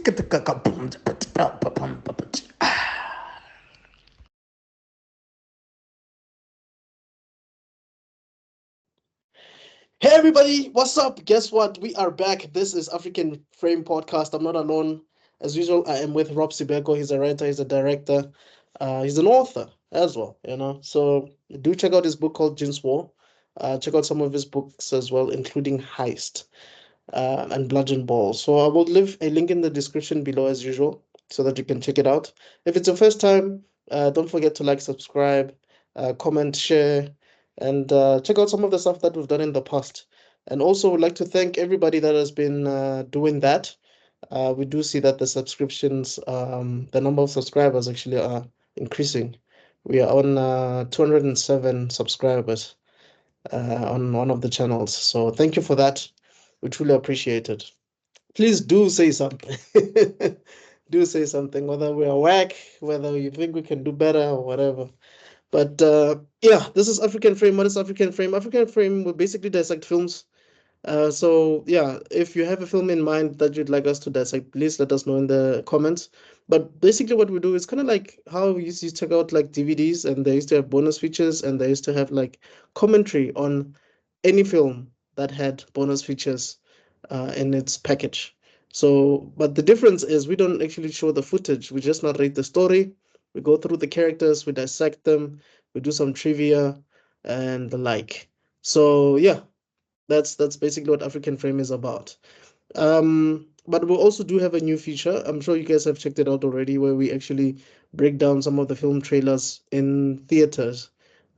Hey everybody, what's up? Guess what? We are back. This is African Frame Podcast. I'm not alone. As usual, I am with Rob Sibeko. He's a writer, he's a director, he's an author as well. So do check out his book called Jin's War. Check out some of his books as well, including Heist and Bludgeon Ball. So I will leave a link in the description below as usual so that you can check it out. If it's your first time, don't forget to like, subscribe, comment, share, and check out some of the stuff that we've done in the past. And also, would like to thank everybody that has been doing that. We do see that the subscriptions, the number of subscribers actually are increasing. We are on 207 subscribers on one of the channels. So thank you for that. We truly appreciate it. Please do say something. Do say something, whether we are whack, whether you think we can do better or whatever. But yeah, this is African Frame. What is African Frame? African Frame will basically dissect films. So yeah, if you have a film in mind that you'd like us to dissect, please let us know in the comments. But basically what we do is kind of like how we used to check out like DVDs, and they used to have bonus features, and they used to have like commentary on any film that had bonus features in its package. So, but the difference is we don't actually show the footage. We just narrate the story. We go through the characters, we dissect them, we do some trivia and the like. So yeah, that's basically what African Frame is about. But we also do have a new feature. I'm sure you guys have checked it out already, where we actually break down some of the film trailers in theaters.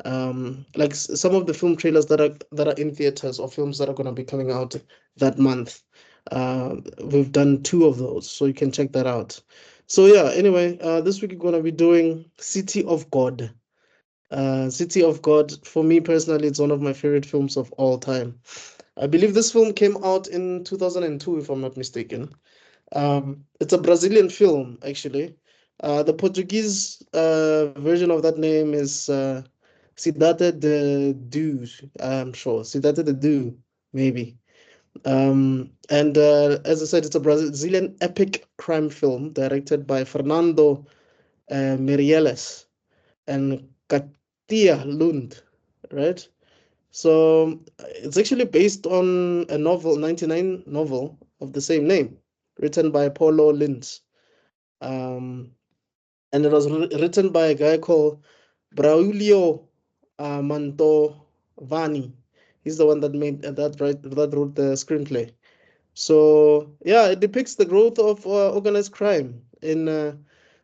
Like some of the film trailers that are in theaters, or films that are gonna be coming out that month. We've done 2 of those, so you can check that out. So yeah, anyway, this week we're gonna be doing City of God. City of God, for me personally, it's one of my favorite films of all time. I believe this film came out in 2002, if I'm not mistaken. It's a Brazilian film, actually. The Portuguese version of that name is Cidade de Deus, I'm sure. Cidade de Deus, maybe. And as I said, it's a Brazilian epic crime film directed by Fernando Meirelles and Katia Lund, right? So it's actually based on a novel, 99 novel of the same name, written by Paulo Lins. Um, and it was written by a guy called Braulio Mantovani. He's the one that made that wrote the screenplay. So yeah, it depicts the growth of organized crime in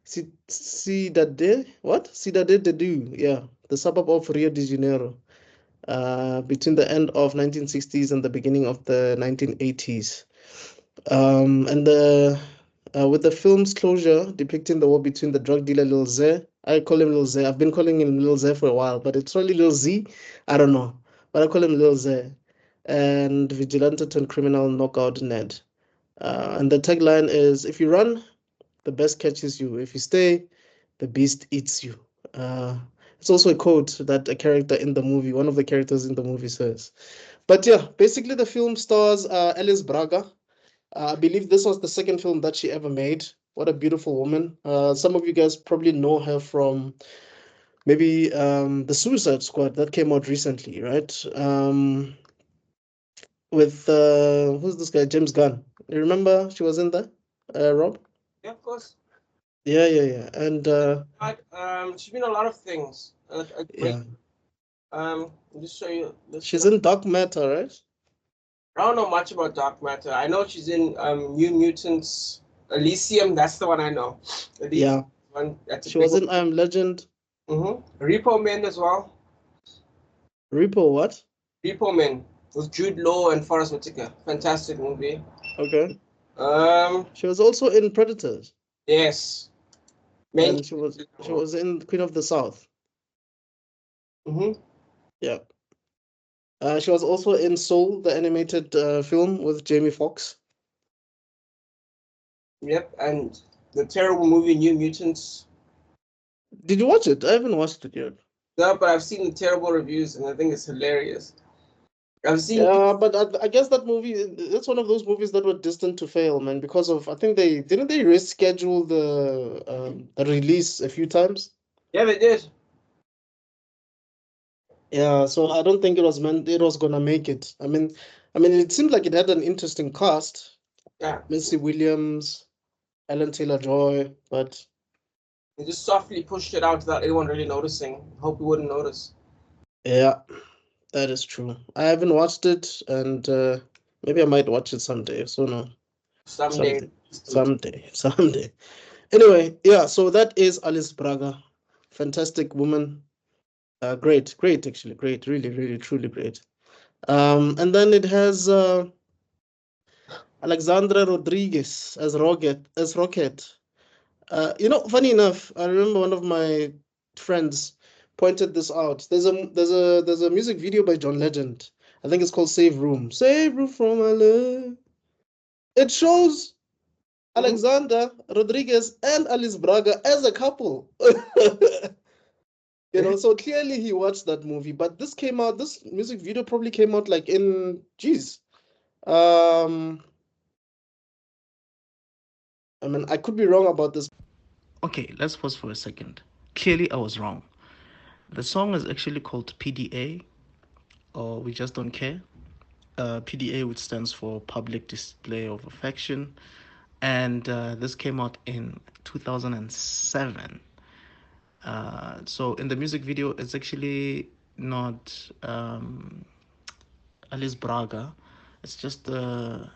Cidade de Deus, yeah, the suburb of Rio de Janeiro, between the end of 1960s and the beginning of the 1980s. And with the film's closure depicting the war between the drug dealer Lil Z, I call him Lil Z. I've been calling him Lil Z for a while, but it's probably Lil Z. I don't know, but I call him Lil Z. And vigilante turned criminal Knockout Ned. And the tagline is, "If you run, the best catches you. If you stay, the beast eats you." It's also a quote that a character in the movie, one of the characters in the movie says. But yeah, basically the film stars Alice Braga. I believe this was the second film that she ever made. What a beautiful woman. Some of you guys probably know her from maybe the Suicide Squad that came out recently, right? With who's this guy? James Gunn. You remember she was in there, Rob? Yeah, of course. Yeah. And She's been a lot of things. A great. yeah, I'll just show you this she's film. in Dark Matter, right? I don't know much about Dark Matter. I know she's in New Mutants Elysium. That's the one I know. Elysium Yeah, one. That's a she big was one. in I Am Legend. Repo Men as well. Repo, what? Repo Men with Jude Law and Forrest Whitaker. Fantastic movie. Okay. Um, She was also in Predators, yes. Main. and she was in Queen of the South. Mm-hmm. Yeah. She was also in Soul, the animated film with Jamie Foxx. Yep. And the terrible movie New Mutants. Did you watch it? I haven't watched it yet. No, but I've seen the terrible reviews and I think it's hilarious. I've seen. Yeah, but I guess that movie, that's one of those movies that were destined to fail, man, because of, I think they didn't they reschedule the release a few times. Yeah, they did. Yeah, so I don't think it was gonna make it. I mean, it seemed like it had an interesting cast, Yeah, Missy Williams, Ellen Taylor-Joy, but they just softly pushed it out without anyone really noticing. Hope we wouldn't notice. yeah, that is true. I haven't watched it, and maybe I might watch it someday. So no, Someday. someday, someday, someday. Anyway, yeah. So that is Alice Braga, fantastic woman. Great, great, actually, great, really, really, truly great. And then it has Alexandra Rodriguez as Rocket. Funny enough, I remember one of my friends pointed this out. There's a music video by John Legend. I think it's called Save Room. Save Room from my love. It shows Mhm. Alexander Rodriguez and Alice Braga as a couple. So clearly he watched that movie. But this music video probably came out like geez. Um, I could be wrong about this. Okay, let's pause for a second. Clearly, I was wrong. The song is actually called PDA, or We Just Don't Care. PDA, which stands for Public Display of Affection. And this came out in 2007. So in the music video, it's actually not Alice Braga. It's just a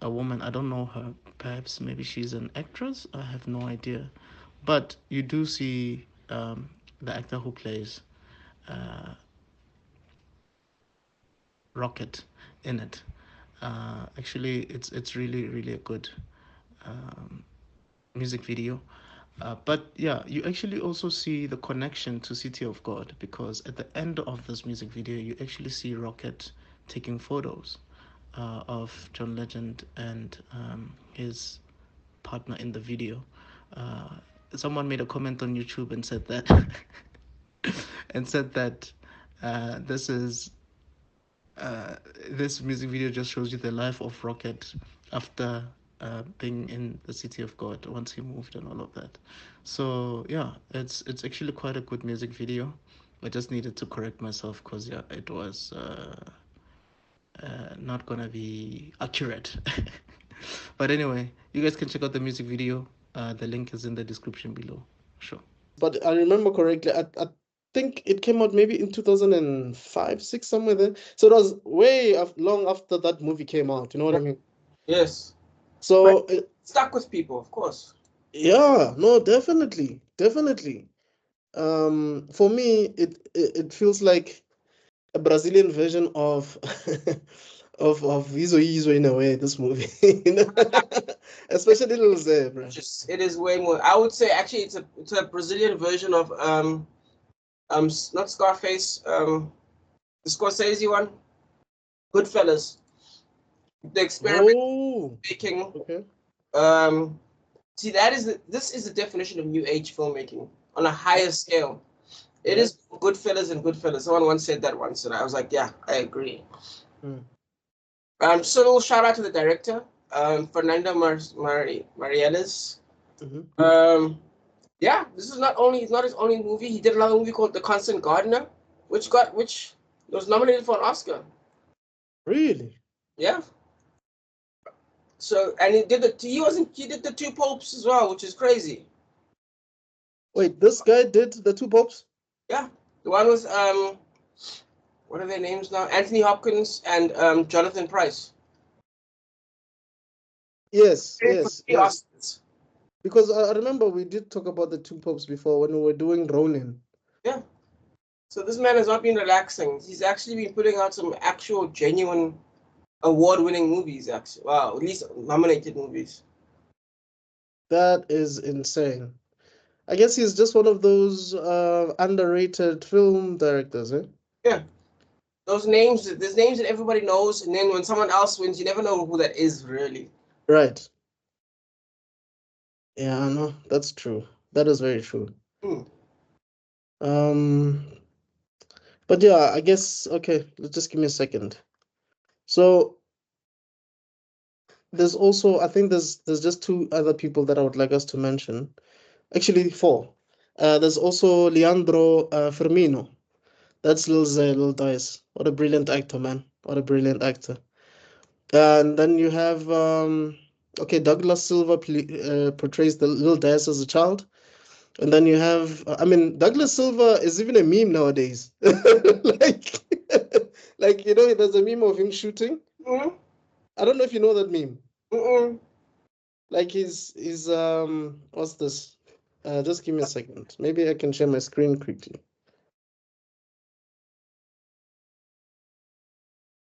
woman. I don't know her. Perhaps maybe she's an actress. I have no idea. But you do see the actor who plays uh, Rocket in it. Actually, it's really really a good um, music video. But yeah, you actually also see the connection to City of God, because at the end of this music video, you actually see Rocket taking photos of John Legend and his partner in the video. Uh, Someone made a comment on YouTube and said that and said that this is this music video just shows you the life of Rocket after being in the City of God once he moved and all of that. So yeah, it's actually quite a good music video. I just needed to correct myself because yeah, it was not gonna be accurate. But anyway, you guys can check out the music video. The link is in the description below. Sure. But I remember correctly, I think it came out maybe in 2005, 6, somewhere there. So it was long after that movie came out. You know what I mean? Yes. But So stuck with people, of course. yeah, no, definitely, definitely. For me, it feels like a Brazilian version of of Izo Izo in a way. This movie, especially Little Zebra. Just it is way more. I would say actually it's a Brazilian version of not Scarface, the Scorsese one, Goodfellas. The experiment Oh, making. okay. See, this is the definition of new age filmmaking on a higher scale. It Yeah. is Goodfellas and Goodfellas. Someone once said that once, and I was like, yeah, I agree. Hmm. So a little shout out to the director, Fernando Marielis. Mhm. Yeah, this is it's not his only movie. He did another movie called The Constant Gardener, which was nominated for an Oscar. Really? Yeah. So and he did the Two Popes as well, which is crazy. Wait, this guy did the two pops? Yeah, the one with what are their names now? Anthony Hopkins and Jonathan Pryce. Yes, For yes, three yes. Oscars. Because I remember we did talk about the two pops before when we were doing Ronin. Yeah. So this man has not been relaxing. He's actually been putting out some actual genuine award-winning movies. Actually, wow, at least nominated movies. That is insane. I guess he's just one of those underrated film directors, eh? Yeah. There's names that everybody knows, and then when someone else wins, you never know who that is really. Right. Yeah, I know. That's true. That is very true. Hmm. Um, but yeah, I guess okay, just give me a second. So there's also, I think there's just two other people that I would like us to mention. Actually, four. There's also Leandro Firmino. That's Lil Dice. What a brilliant actor, man. What a brilliant actor. And then you have okay, Douglas Silva portrays the Lil Dice as a child. And then you have, I mean, Douglas Silva is even a meme nowadays. Like, like there's a meme of him shooting. Mm-hmm. I don't know if you know that meme. Mm-mm. Like he's what's this? Just give me a second. Maybe I can share my screen quickly.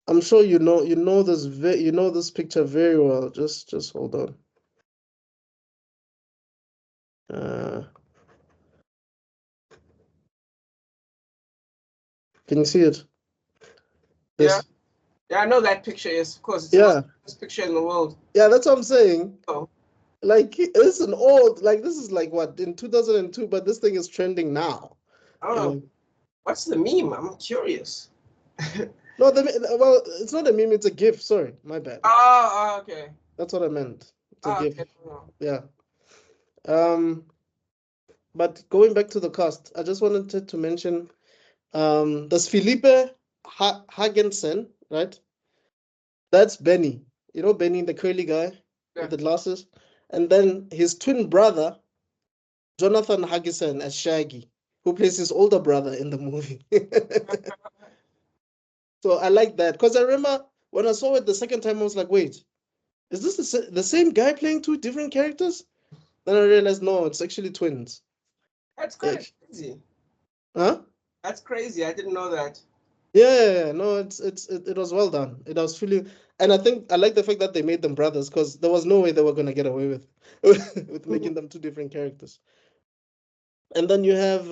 I'm sure you know this picture very well. Just hold on. Uh, can you see it? Yeah. This. Yeah, I know that picture is, of course, it's the Yeah. most picture in the world. Yeah, that's what I'm saying. Oh. Like it's an old, like this is like what in 2002, but this thing is trending now. Oh. What's the meme? I'm curious. No, well, it's not a meme, it's a GIF. Sorry, my bad. Oh, okay. That's what I meant. It's a Oh, GIF. okay. Oh. Yeah. But going back to the cast, I just wanted to mention there's Felipe Hagensen, right? That's Benny. You know Benny, the curly guy Yeah. with the glasses. And then his twin brother, Jonathan Hagensen as Shaggy, who plays his older brother in the movie. So I like that because I remember when I saw it the second time, I was like, wait, is this the same guy playing two different characters? Then I realized, no, it's actually twins. That's Like, crazy. huh? That's crazy. I didn't know that. Yeah, no, it was well done. It was really, and I think I like the fact that they made them brothers because there was no way they were gonna get away with with making them two different characters. And then you have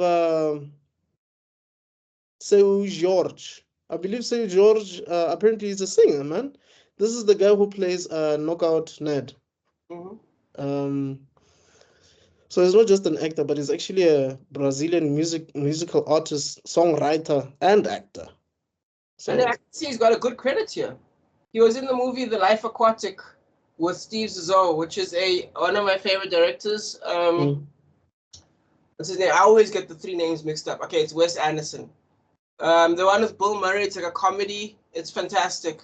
Seu George. I believe Seu George apparently is a singer, man. This is the guy who plays Knockout Ned. Mm-hmm. So he's not just an actor, but he's actually a Brazilian musical artist, songwriter, and actor. And So I see he's got a good credit here. He was in the movie The Life Aquatic with Steve Zissou, which is one of my favorite directors. What's his name? I always get the three names mixed up. Okay, it's Wes Anderson. The one with Bill Murray, it's like a comedy. It's fantastic.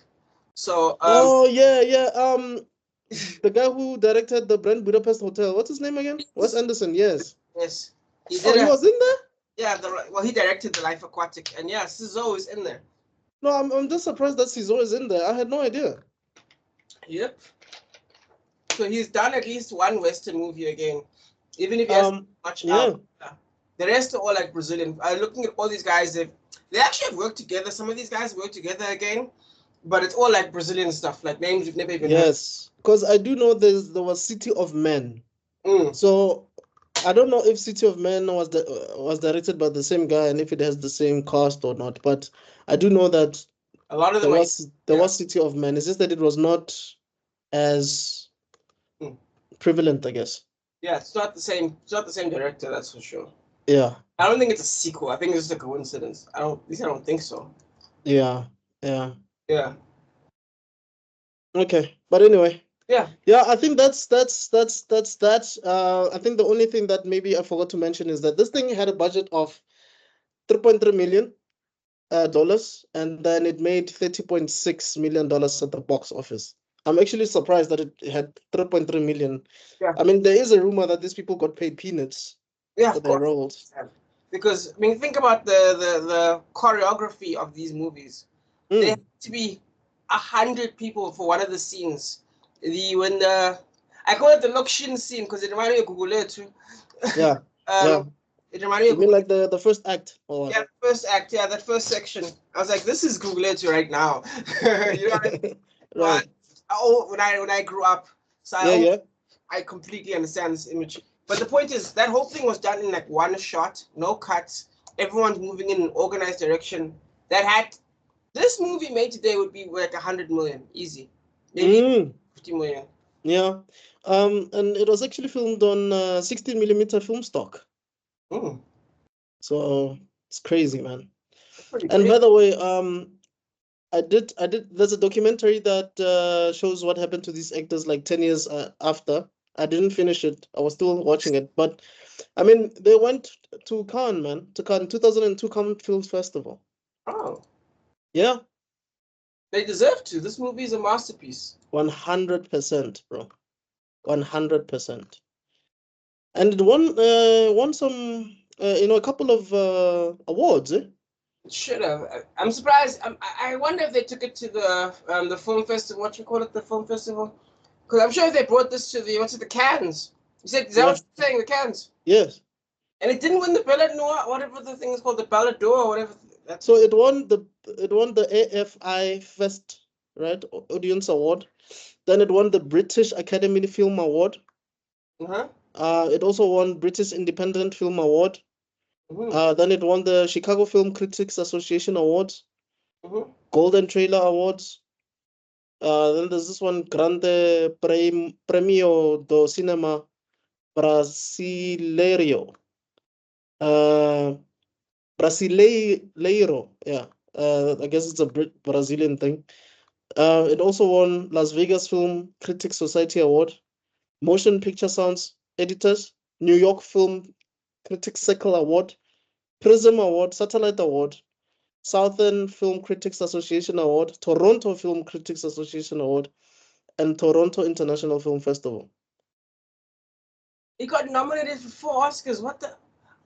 So oh yeah. The guy who directed the Grand Budapest Hotel. What's his name again? Wes Anderson. Yes. yes, he Oh, did. he was in there. Yeah, he directed The Life Aquatic, and yeah, Zissou is in there. No, I'm just surprised that he's always in there. I had no idea. Yep. So he's done at least one Western movie again, even if he hasn't much out. The rest are all like Brazilian. Looking at all these guys, they actually have worked together. Some of these guys work together again, but it's all like Brazilian stuff, like names we've never even heard. Yes, because I do know there was City of Men. So I don't know if City of Men was directed by the same guy and if it has the same cast or not. But I do know that a lot of them there was City of Men. It's just that it was not as prevalent, I guess. Yeah, it's not the same. It's not the same director, that's for sure. Yeah. I don't think it's a sequel. I think it's just a coincidence. At least I don't think so. Yeah. Yeah. Okay, but anyway. Yeah. I think that's that. I think the only thing that maybe I forgot to mention is that this thing had a budget of $3.3 million, and then it made $30.6 million at the box office. I'm actually surprised that it had 3.3 million. Yeah. I mean, there is a rumor that these people got paid peanuts for their roles. Because I mean, think about the choreography of these movies. There have to be 100 people for one of the scenes. I call it the Lokshin scene because it reminded me of Guguletu. Yeah. It reminded me of. You mean like the first act? Or yeah, the first act. Yeah, that first section. I was like, this is Guguletu right now. You know what I mean? Right. When I grew up, so I completely understand this image. But the point is, that whole thing was done in like one shot, no cuts. Everyone's moving in an organized direction. This movie made today would be like 100 million, easy, maybe 50 million. Yeah, and it was actually filmed on 16mm film stock. So it's crazy, man. And by the way, I did. There's a documentary that shows what happened to these actors like 10 years after. I didn't finish it. I was still watching it. But, I mean, they went to Cannes, man. To Cannes, 2002 Cannes Film Festival. Oh, Yeah. they deserve to. This movie is a masterpiece. 100%, bro. 100%. And it won some, a couple of awards, eh? It should have. I'm surprised. I wonder if they took it to the film festival. What you call it, the film festival? Because I'm sure if they brought this to the Cannes. You said, is that what you're saying, the Cannes? Yes. And it didn't win the Ballot Noir, whatever the thing is called, the Ballot d'Or, or whatever. So it won the AFI Fest, right? Audience Award. Then it won the British Academy Film Award. Uh-huh. It also won British Independent Film Award. Then it won the Chicago Film Critics Association Awards, Golden Trailer Awards. Then there's this one, Grande Premio do Cinema Brasileiro. Brasileiro, yeah. I guess it's a Brazilian thing. It also won Las Vegas Film Critics Society Award, Motion Picture Sounds Editors, New York Film Critics Circle Award, Prism Award, Satellite Award, Southern Film Critics Association Award, Toronto Film Critics Association Award, and Toronto International Film Festival. He got nominated for 4 Oscars. What the?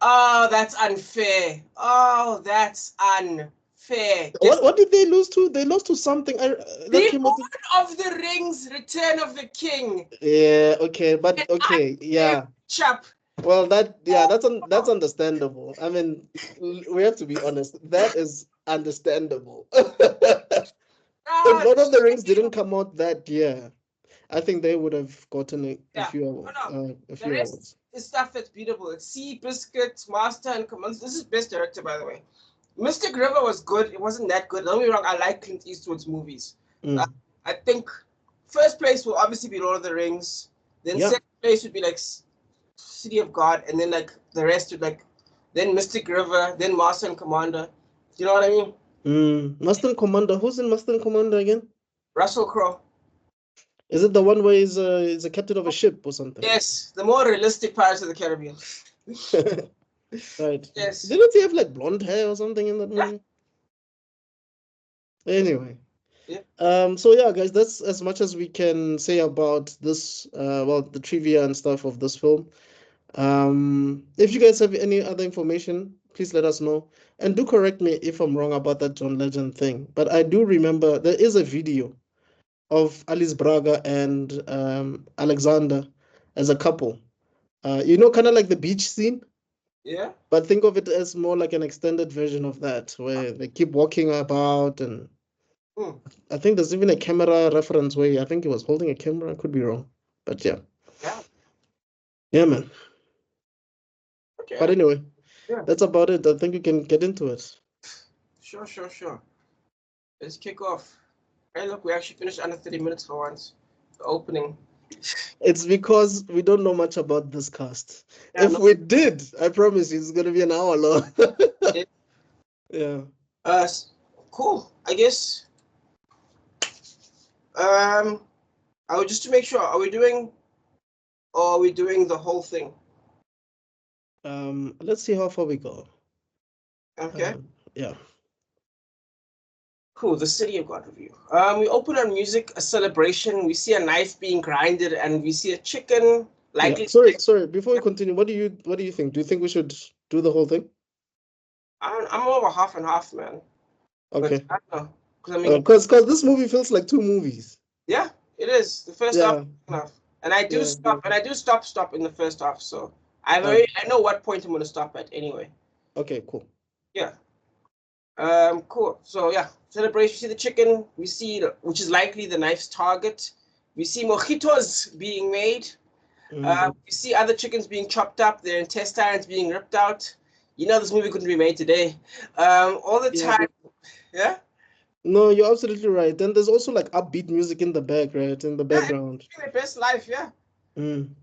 Oh, that's unfair. Oh, that's unfair. What did they lose to? They lost to something. The Lord of the Rings, Return of the King. Yeah, okay, but okay, yeah. Chap. Well, that's understandable. I mean, we have to be honest. That is understandable. If Lord of the Rings didn't come out that year, I think they would have gotten a few awards. It's stuff that's beautiful. It's Sea Biscuit, Master and Commander. This is best director, by the way. Mystic River was good. It wasn't that good. Don't be wrong. I like Clint Eastwood's movies. I think first place will obviously be Lord of the Rings. Then second place would be like City of God, and then like the rest would like then Mystic River, then Master and Commander. You know what I mean? Master and Commander. Who's in Master and Commander again? Russell Crowe. Is it the one where he's a captain of a ship or something? Yes, the more realistic Pirates of the Caribbean. Right. Yes. Didn't he have like blonde hair or something in that movie? Anyway. Yeah. So yeah, guys, that's as much as we can say about this. The trivia and stuff of this film. If you guys have any other information, please let us know. And do correct me if I'm wrong about that John Legend thing. But I do remember there is a video of Alice Braga and Alexander as a couple. Kind of like the beach scene. Yeah. But think of it as more like an extended version of that, where they keep walking about, and I think there's even a camera reference where I think he was holding a camera. I could be wrong, but yeah. Yeah, man. Okay. But anyway, that's about it. I think we can get into it. Sure. Let's kick off. Hey, look, we actually finished under 30 minutes for once. The opening. It's because we don't know much about this cast. If we did, I promise you, it's gonna be an hour long. Yeah. Cool. I guess. Just to make sure, are we doing the whole thing? Let's see how far we go. Okay. Yeah. Cool. The City of God review. We open on music, a celebration. We see a knife being grinded, and we see a chicken. Likely. Yeah. Sorry. Before we continue, what do you think? Do you think we should do the whole thing? I'm over half and half, man. Okay. But I don't know. Because this movie feels like 2 movies. Yeah, it is. The first half enough. And I do stop in the first half. So I know what point I'm gonna stop at anyway. Okay, cool. Yeah. Cool. So yeah, celebration. We see the chicken. We see which is likely the knife's target. We see mojitos being made. We see other chickens being chopped up, their intestines being ripped out. This movie couldn't be made today. All the time. Yeah. No, you're absolutely right. Then there's also like upbeat music in the back, right? In the background. The best life, yeah. And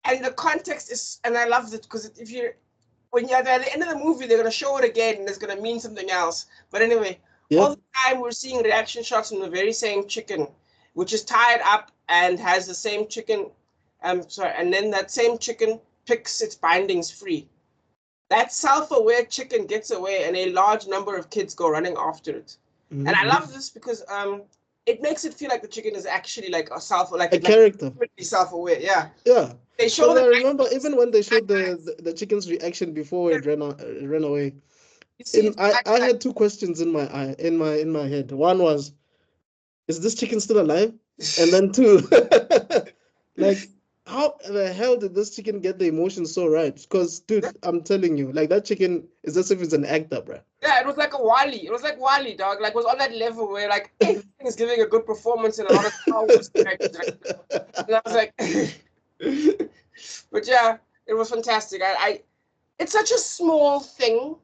the context is, and I love it because when you're at the end of the movie, they're gonna show it again, and it's gonna mean something else. But anyway, Yep. All the time we're seeing reaction shots from the very same chicken, which is tied up and has the same chicken. And then that same chicken picks its bindings free. That self-aware chicken gets away, and a large number of kids go running after it. And I love this because it makes it feel like the chicken is actually like a character. Self-aware. Yeah. Yeah. They show Because I the remember even when they showed the chicken's reaction before it ran away. you see I had two questions in my head. One was, is this chicken still alive? And then two, like, how the hell did this chicken get the emotions so right? Because, dude, I'm telling you, like, that chicken is as if it's an actor, bro. Yeah, it was like a Wally. It was like Wally, dog. Like, it was on that level where, like, everything is giving a good performance in a lot of Star Wars characters. And I was like, but yeah, it was fantastic. It's such a small thing,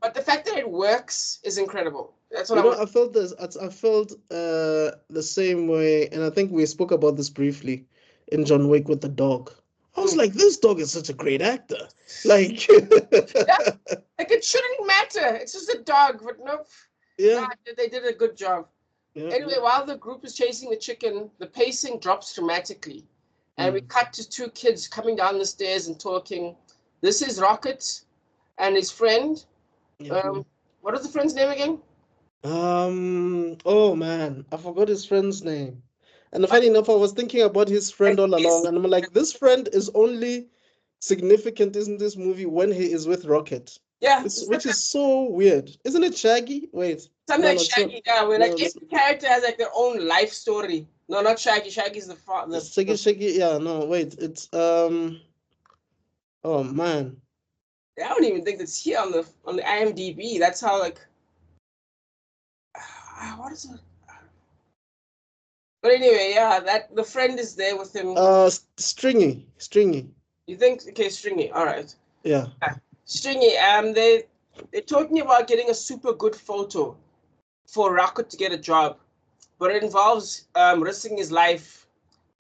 but the fact that it works is incredible. That's what I felt this. I felt the same way, and I think we spoke about this briefly in John Wick with the dog. I was like, this dog is such a great actor. Like, yeah, like it shouldn't matter. It's just a dog, but nope. Yeah. Nah, they did a good job. Yeah. Anyway, while the group is chasing the chicken, the pacing drops dramatically. And we cut to two kids coming down the stairs and talking. This is Rocket and his friend. What is the friend's name again? Oh man, I forgot his friend's name. And funny enough, I was thinking about his friend all along, and I'm like, this friend is only significant in this movie when he is with Rocket. Yeah. Which is so weird. Isn't it Shaggy? Wait. Something like Shaggy, yeah, where like every character has like their own life story. No, not Shaggy. Shaggy's the father. Shaggy, yeah, no, wait. It's oh man. I don't even think it's here on the IMDb. That's how like what is it? But anyway, yeah, that the friend is there with him. Stringy. You think? Okay, Stringy. All right. Yeah. Stringy. They're talking about getting a super good photo for Rocket to get a job, but it involves risking his life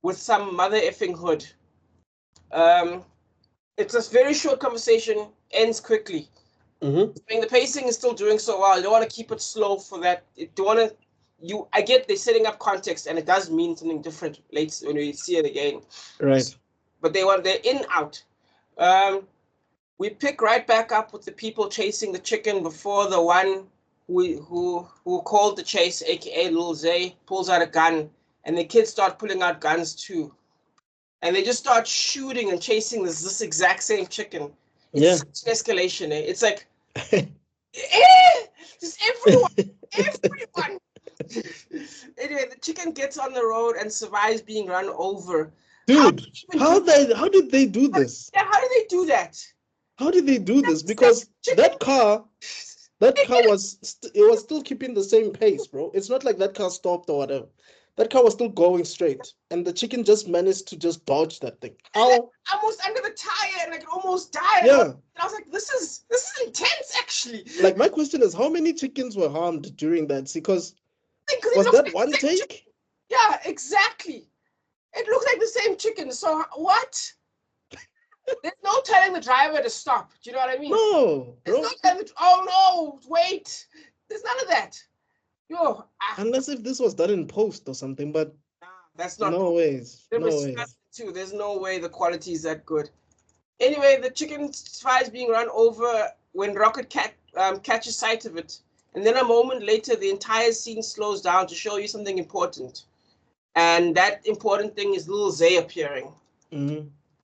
with some mother effing hood. It's a very short conversation, ends quickly. I mean, the pacing is still doing so well. You don't want to keep it slow for that. I get they're setting up context, and it does mean something different later when we see it again. Right. But they're in out. We pick right back up with the people chasing the chicken before the one who called the chase, aka Lil Zay, pulls out a gun, and the kids start pulling out guns too. And they just start shooting and chasing this exact same chicken. It's such an escalation. It's like, just everyone. Anyway, the chicken gets on the road and survives being run over. Dude, how did they do this? Yeah, how did they do that? How did they do this? Because that car was still keeping the same pace, bro. It's not like that car stopped or whatever. That car was still going straight, and the chicken just managed to just dodge that thing. How? Almost under the tire, and like it almost died. Yeah. And I was like, this is intense, actually. Like, my question is, how many chickens were harmed during that? Because was that one take? Yeah, exactly. It looks like the same chicken. So what? There's no telling the driver to stop. Do you know what I mean? No, bro. There's no oh no, wait. There's none of that. Yo. Unless if this was done in post or something, but that's not. No ways. No ways. Too. There's no way the quality is that good. Anyway, the chicken tries being run over when Rocket catches sight of it, and then a moment later, the entire scene slows down to show you something important, and that important thing is Lil Zay appearing.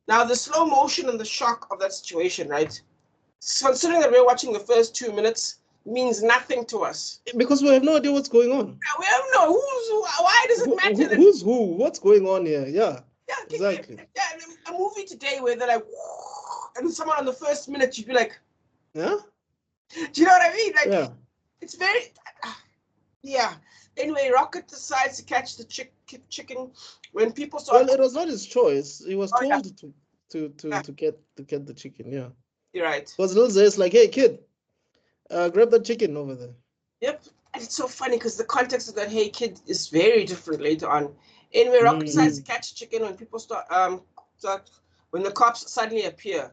Now, the slow motion and the shock of that situation, right? Considering that we're watching the first 2 minutes, means nothing to us. Because we have no idea what's going on. Yeah, we don't know who's who. Why does it matter? Who's who? What's going on here? Yeah. Yeah, exactly. Yeah, a movie today where they're like, and someone on the first minute, you'd be like, yeah? Do you know what I mean? Like, yeah. It's very, yeah. Anyway, Rocket decides to catch the chicken when people saw. Well, it was not his choice. He was told to get the chicken. Yeah. You're right. Because Lil Zay's like, hey kid, grab that chicken over there. Yep, and it's so funny because the context of that "hey kid" is very different later on. Anyway, Rocket decides to catch chicken when people when the cops suddenly appear.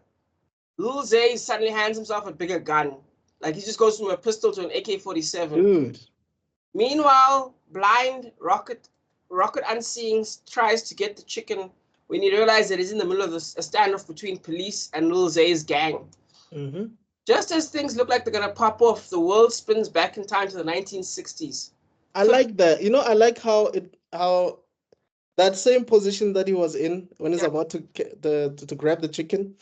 Lil Zay suddenly hands himself a bigger gun. Like, he just goes from a pistol to an AK-47. Dude. Meanwhile, blind Rocket Unseeing tries to get the chicken when he realizes that he's in the middle of a standoff between police and Lil Zay's gang. Mm-hmm. Just as things look like they're gonna pop off, the world spins back in time to the 1960s. I like that. I like how that same position that he was in when he's about to grab the chicken.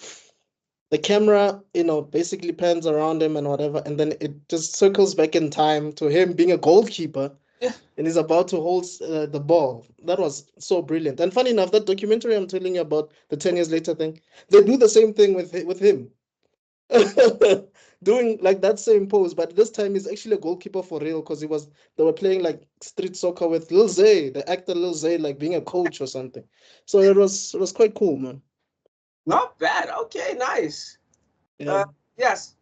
The camera, basically pans around him and whatever, and then it just circles back in time to him being a goalkeeper, Yeah. and he's about to hold the ball. That was so brilliant. And funny enough, that documentary I'm telling you about, the 10 years later thing, they do the same thing with him. Doing like that same pose, but this time he's actually a goalkeeper for real because they were playing like street soccer with Lil Zay, the actor Lil Zay, like being a coach or something. So it was quite cool, man. Not bad. Okay, nice. Yeah. Yes.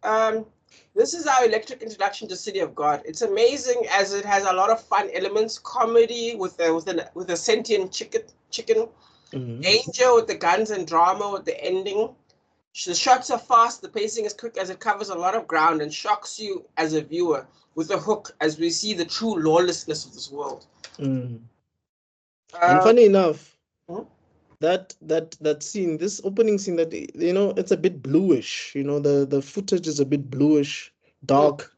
This is our electric introduction to City of God. It's amazing as it has a lot of fun elements, comedy with a sentient chicken, Mhm. danger with the guns, and drama with the ending. The shots are fast, the pacing is quick as it covers a lot of ground and shocks you as a viewer with a hook as we see the true lawlessness of this world. Mm. And Uh, funny enough, hmm? that scene, this opening scene, that it's a bit bluish. The footage is a bit bluish, dark.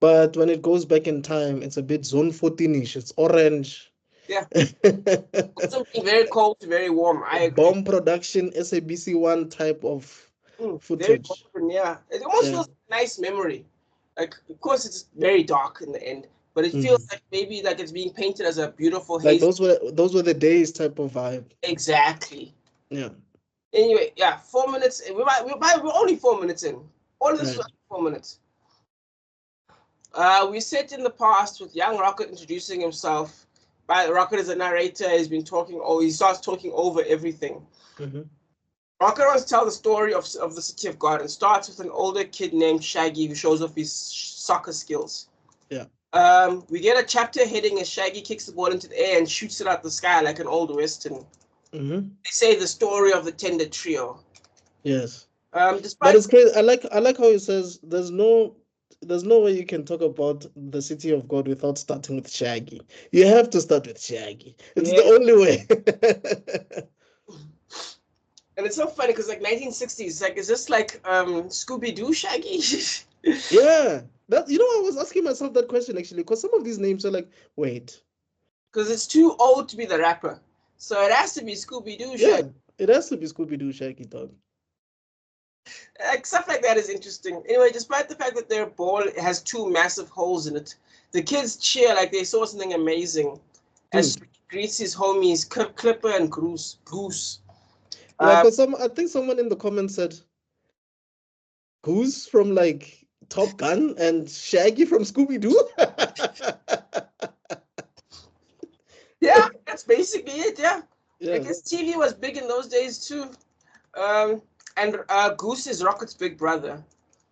But when it goes back in time, it's a bit zone 14ish. It's orange. Yeah, something very cold to very warm. I agree. Bomb production, SABC1 type of Very footage. golden, yeah. It almost Yeah. feels like a nice memory. Like, of course, it's very dark in the end, but it feels Mhm. like maybe like it's being painted as a beautiful Like haze. those were the days type of vibe. Exactly. Yeah. Anyway, yeah, 4 minutes. We're only 4 minutes in. All of this Right. was 4 minutes. We set in the past with young Rocket introducing himself. Rocket is a narrator. He's been talking. Oh, he starts talking over everything. Mm-hmm. Rocket wants to tell the story of the City of God and starts with an older kid named Shaggy who shows off his soccer skills. Yeah. We get a chapter heading as Shaggy kicks the ball into the air and shoots it out the sky like an old western. Mm-hmm. They say the story of the Tender Trio. Yes. But Despite it's crazy. I like how he says there's no way you can talk about the city of God without starting with Shaggy. You have to start with Shaggy. It's the yeah, only way. and it's so funny because like 1960s, like is this like Scooby Doo Shaggy? Yeah. I was asking myself that question actually, because some of these names are like, wait, Because it's too old to be the rapper, so it has to be Scooby Doo Shaggy. yeah, it has to be Scooby Doo Shaggy dog. Like, stuff like that is interesting. Anyway, despite the fact that their ball has two massive holes in it, the kids cheer like they saw something amazing as Dude. greets his homies Clipper and Goose. Yeah, Uh, because I think someone in the comments said Goose from like Top Gun and Shaggy from Scooby Doo. yeah, that's basically it. Yeah, I Yeah. guess TV was big in those days too. And Goose is Rocket's big brother.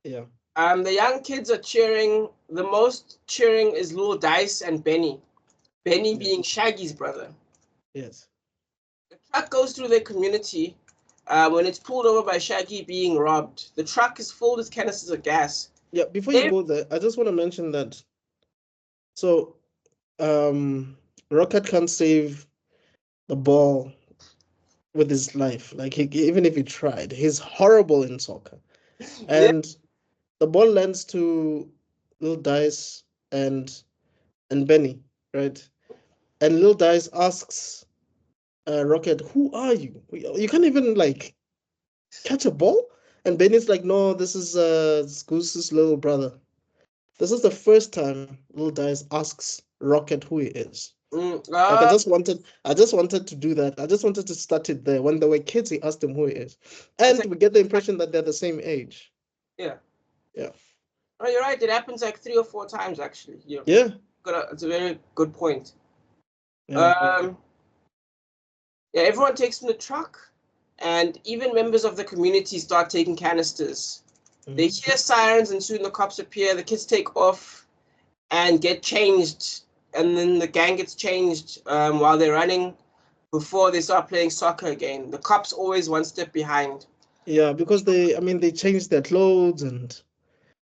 Yeah. The young kids are cheering. The most cheering is Lil Dice and Benny. Benny Yeah. being Shaggy's brother. Yes. The truck goes through their community when it's pulled over by Shaggy being robbed. The truck is filled with canisters of gas. Yeah. Before you They, go there, I just want to mention that. So, Rocket can't save the ball with his life. Like even if he tried, he's horrible in soccer. yeah, And the ball lands to Lil Dice and Benny, right? And Lil Dice asks Rocket, "Who are you? You can't even like catch a ball." And Benny's like, "No, this is Goose's little brother." This is the first time Lil Dice asks Rocket who he is. mm, Like uh, I just wanted to do that. I just wanted to start it there. When they were kids, he asked him who he is, it's and like, we get the impression that they're the same age. yeah. Yeah, Oh, you're right. It happens like 3 or 4 times actually. yeah, It's a very good point. yeah, Um, yeah, everyone takes from the truck, and even members of the community start taking canisters. They mhm. hear sirens, and soon the cops appear. The kids take off and get changed, and then the gang gets changed while they're running before they start playing soccer again. The cops always one step behind. Yeah. Because they changed their clothes and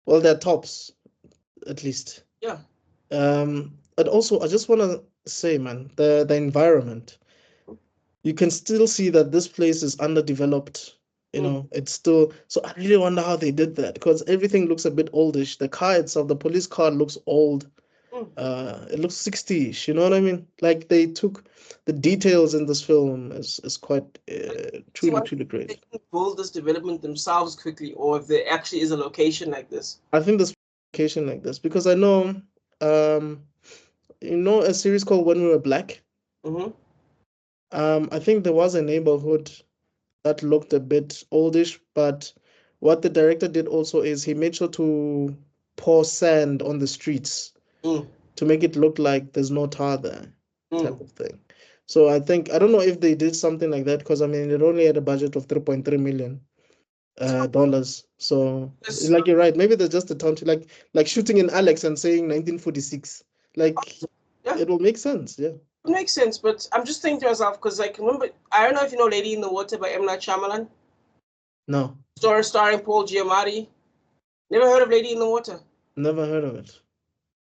well, their tops at least. Yeah. And also, I just want to say, man, the environment. You can still see that this place is underdeveloped. You Mm. know, it's still. So I really wonder how they did that because everything looks a bit oldish. The car itself, the police car looks old. Mm. It looks 60-ish, you know what I mean? Like they took the details in this film is quite See truly, why truly they great. didn't build this development themselves quickly, or if there actually is a location like this. I think this location like this because I know um a series called When We Were Black. Mm-hmm. I think there was a neighborhood that looked a bit oldish, but what the director did also is he made sure to pour sand on the streets Mm. to make it look like there's no tar there, type Mm. of thing. So I don't know if they did something like that because I mean it only had a budget of 3.3 million dollars. So This, like you're right, maybe there's just a township like shooting in Alex and saying 1946. Like yeah, it will make sense, yeah. it makes sense. But I'm just thinking to myself because, like, remember, I don't know if you know "Lady in the Water" by M. Night Shyamalan, No, story starring Paul Giamatti. Never heard of "Lady in the Water"? never heard of it.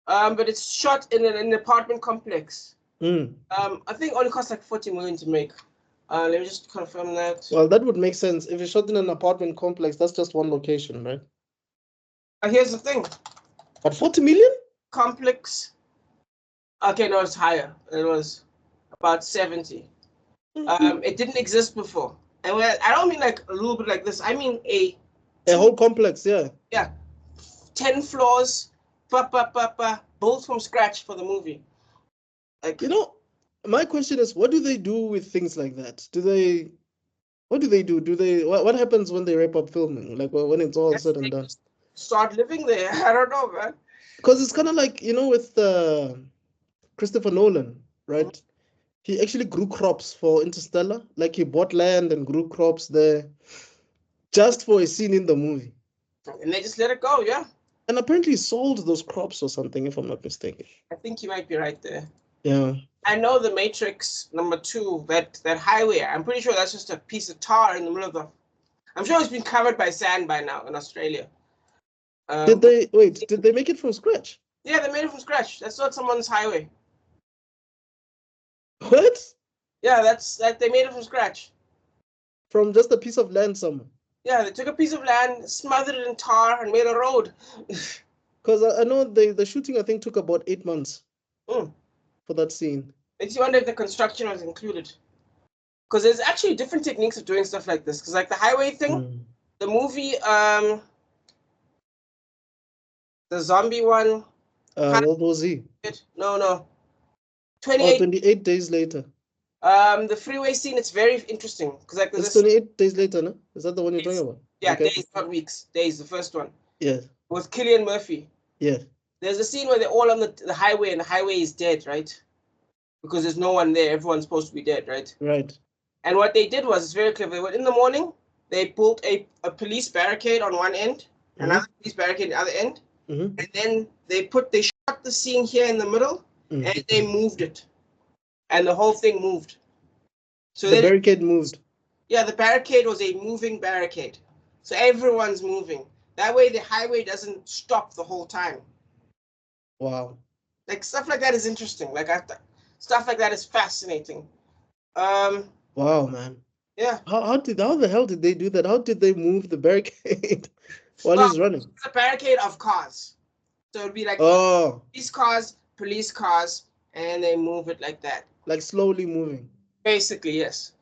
But it's shot in an apartment complex. Mm. I think it only cost like 40 million to make. Let me just confirm that. Well, that would make sense. If you shot in an apartment complex, that's just one location, right? Here's the thing. But 40 million? Complex. Okay, no, it's higher. It was about 70. It didn't exist before. And I don't mean like a little bit like this. I mean A whole complex, yeah. yeah, 10 floors, built from scratch for the movie. Like, You know, my question is, what do they do with things like that? What do they do? What happens when they wrap up filming? Like when it's all said and they done? just start living there. I don't know, man. Because it's kind of like, with Christopher Nolan, Mhm. right? He actually grew crops for Interstellar. Like he bought land and grew crops there just for a scene in the movie. And they just let it go, yeah. And apparently he sold those crops or something, if I'm not mistaken. I think you might be right there. Yeah. I know the Matrix #2, that highway. I'm pretty sure that's just a piece of tar in the middle of the. I'm sure it's been covered by sand by now in Australia. Um, Did they make it from scratch? yeah, they made it from scratch. That's not someone's highway. What? Yeah, that they made it from scratch. From just a piece of land somewhere? Yeah, they took a piece of land, smothered it in tar, and made a road. Because I know the shooting, I think, took about 8 months Mm. for that scene. Makes you wonder if the construction was included. Because there's actually different techniques of doing stuff like this. Because like the highway thing, the movie, the zombie one. World War Z. No. Oh, 28. 28 days later. The freeway scene, it's very interesting because like there's It's this 28 days later, no? Is that the one you're talking days, about? yeah, Okay. days, not weeks, days. The first one Yeah. with Cillian Murphy. Yeah. There's a scene where they're all on the highway and the highway is dead, right? Because there's no one there. Everyone's supposed to be dead, right? Right. And what they did was, it's very clever. In the morning, they built a police barricade on one end, another police barricade at the other end, Mm-hmm. and then they shot the scene here in the middle, and they moved it, and the whole thing moved. So The then, barricade moved. yeah, the barricade was a moving barricade, so everyone's moving. That way, the highway doesn't stop the whole time. Wow. Like stuff like that is interesting. Stuff like that is fascinating. Wow, man. Yeah. How the hell did they do that? How did they move the barricade while Well, he's running? it's a barricade of cars. So it'd be like Oh, police cars, and they move it like that. like slowly moving. Basically, yes.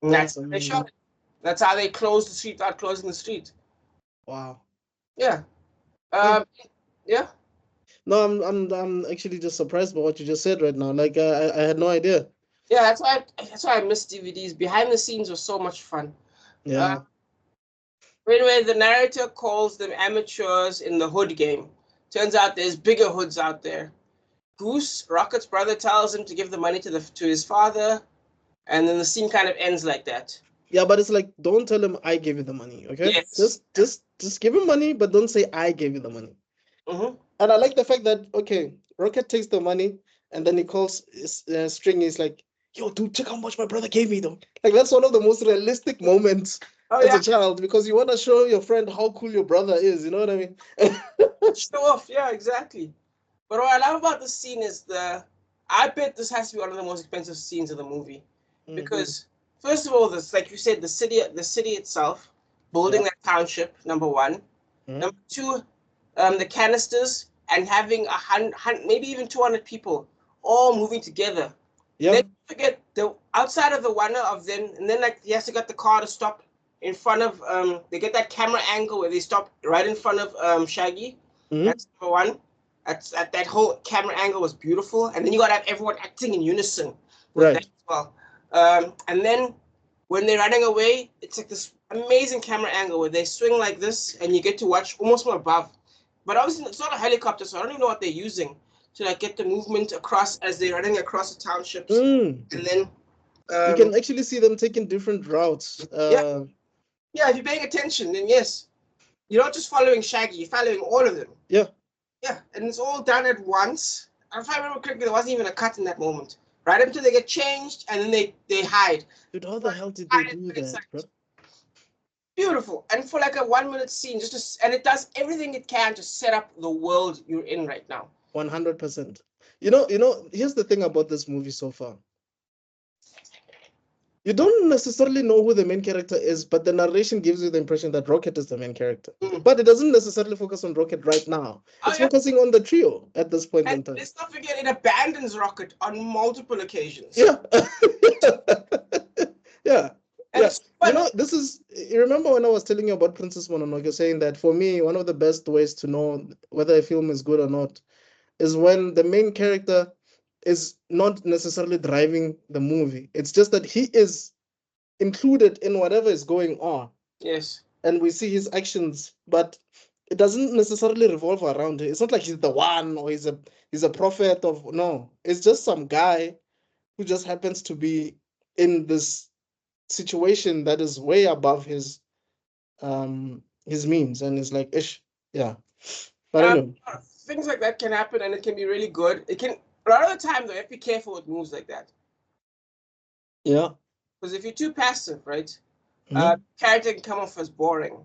And That's that's how they amazing. shot it. That's how they closed the street without closing the street. Wow. Yeah. Hey. Yeah. No, I'm actually just surprised by what you just said right now. Like I had no idea. Yeah, that's why I miss DVDs. Behind the scenes was so much fun. Yeah. Anyway, the narrator calls them amateurs in the hood game. Turns out there's bigger hoods out there. Goose, Rocket's brother, tells him to give the money to his father, and then the scene kind of ends like that. Yeah, but it's like don't tell him I gave you the money, okay? Yes. Just give him money, but don't say I gave you the money. Mm-hmm. And I like the fact that okay, Rocket takes the money and then he calls String. He's like, "Yo, dude, check how much my brother gave me, though." Like that's one of the most realistic moments as a child because you want to show your friend how cool your brother is. You know what I mean? Show off. Yeah, exactly. But what I love about this scene is I bet this has to be one of the most expensive scenes of the movie, because first of all, this, like you said, the city itself, building that township, number one. Number two, the canisters and having 100, maybe even 200 people all moving together. Yeah. Then forget the outside of the one of them, and then like he has to get the car to stop in front of they get that camera angle where they stop right in front of Shaggy. That's number one. That whole camera angle was beautiful, and then you gotta have everyone acting in unison with that as well. And then when they're running away, it's like this amazing camera angle where they swing like this, and you get to watch almost from above. But obviously, it's not a helicopter, so I don't even know what they're using to like get the movement across as they're running across the townships. And then you can actually see them taking different routes. Yeah, if you're paying attention, then yes, you're not just following Shaggy, you're following all of them. Yeah, and it's all done at once. If I remember correctly, there wasn't even a cut in that moment. Right up until they get changed, and then they hide. Dude, how the hell did they do that, bro? Beautiful. And for like a 1 minute scene, and it does everything it can to set up the world you're in right now. 100%. You know, here's the thing about this movie so far. You don't necessarily know who the main character is, but the narration gives you the impression that Rocket is the main character. But it doesn't necessarily focus on Rocket right now. It's focusing on the trio at this point in time. Let's not forget, it abandons Rocket on multiple occasions. Yeah. Yeah. You know, you remember when I was telling you about Princess Mononoke, saying that for me, one of the best ways to know whether a film is good or not is when the main character is not necessarily driving the movie. It's just that he is included in whatever is going on. Yes. And we see his actions, but it doesn't necessarily revolve around it. It's not like he's the one or he's a prophet of, no. It's just some guy who just happens to be in this situation that is way above his means, and it's like ish. Yeah. But anyway. Things like that can happen, and it can be really good. It can, a lot of the time though, you have to be careful with moves like that. Yeah. Because if you're too passive, right, character can come off as boring,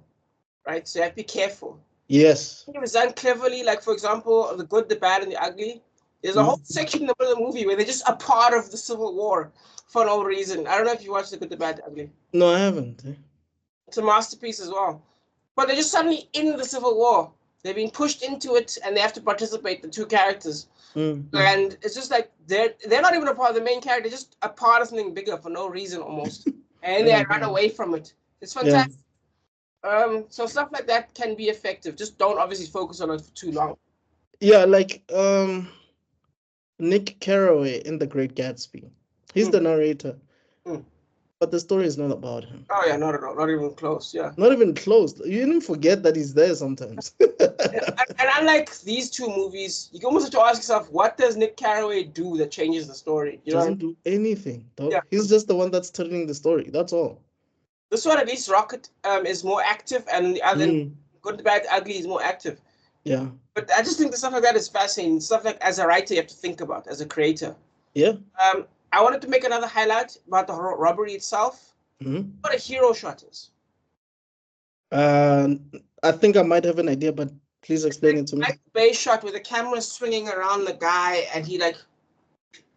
right? So you have to be careful. Yes. It was done cleverly, like for example, the good, the bad, and the ugly. There's a whole section in the middle of the movie where they're just a part of the Civil War for no reason. I don't know if you watched the good, the bad, the ugly. No, I haven't. It's a masterpiece as well. But they're just suddenly in the Civil War. They've been pushed into it, and they have to participate, the two characters. And it's just like they're not even a part of the main character, they're just a part of something bigger for no reason almost. And they run away from it. It's fantastic. So stuff like that can be effective. Just don't obviously focus on it for too long. Yeah, like Nick Carraway in The Great Gatsby. He's the narrator. But the story is not about him. Oh yeah, not at all. Not even close. Yeah. Not even close. You even forget that he's there sometimes. And unlike these two movies, you almost have to ask yourself, what does Nick Carraway do that changes the story? He doesn't do anything, though. Yeah. He's just the one that's turning the story. That's all. This one, at least, Rocket is more active, and the other, Good, the Bad, Ugly, is more active. Yeah. But I just think the stuff like that is fascinating. Stuff like, as a writer, you have to think about, as a creator. Yeah. I wanted to make another highlight about the robbery itself. What a hero shot is. I think I might have an idea, but please explain it to me. Like base shot with the camera swinging around the guy, and he like,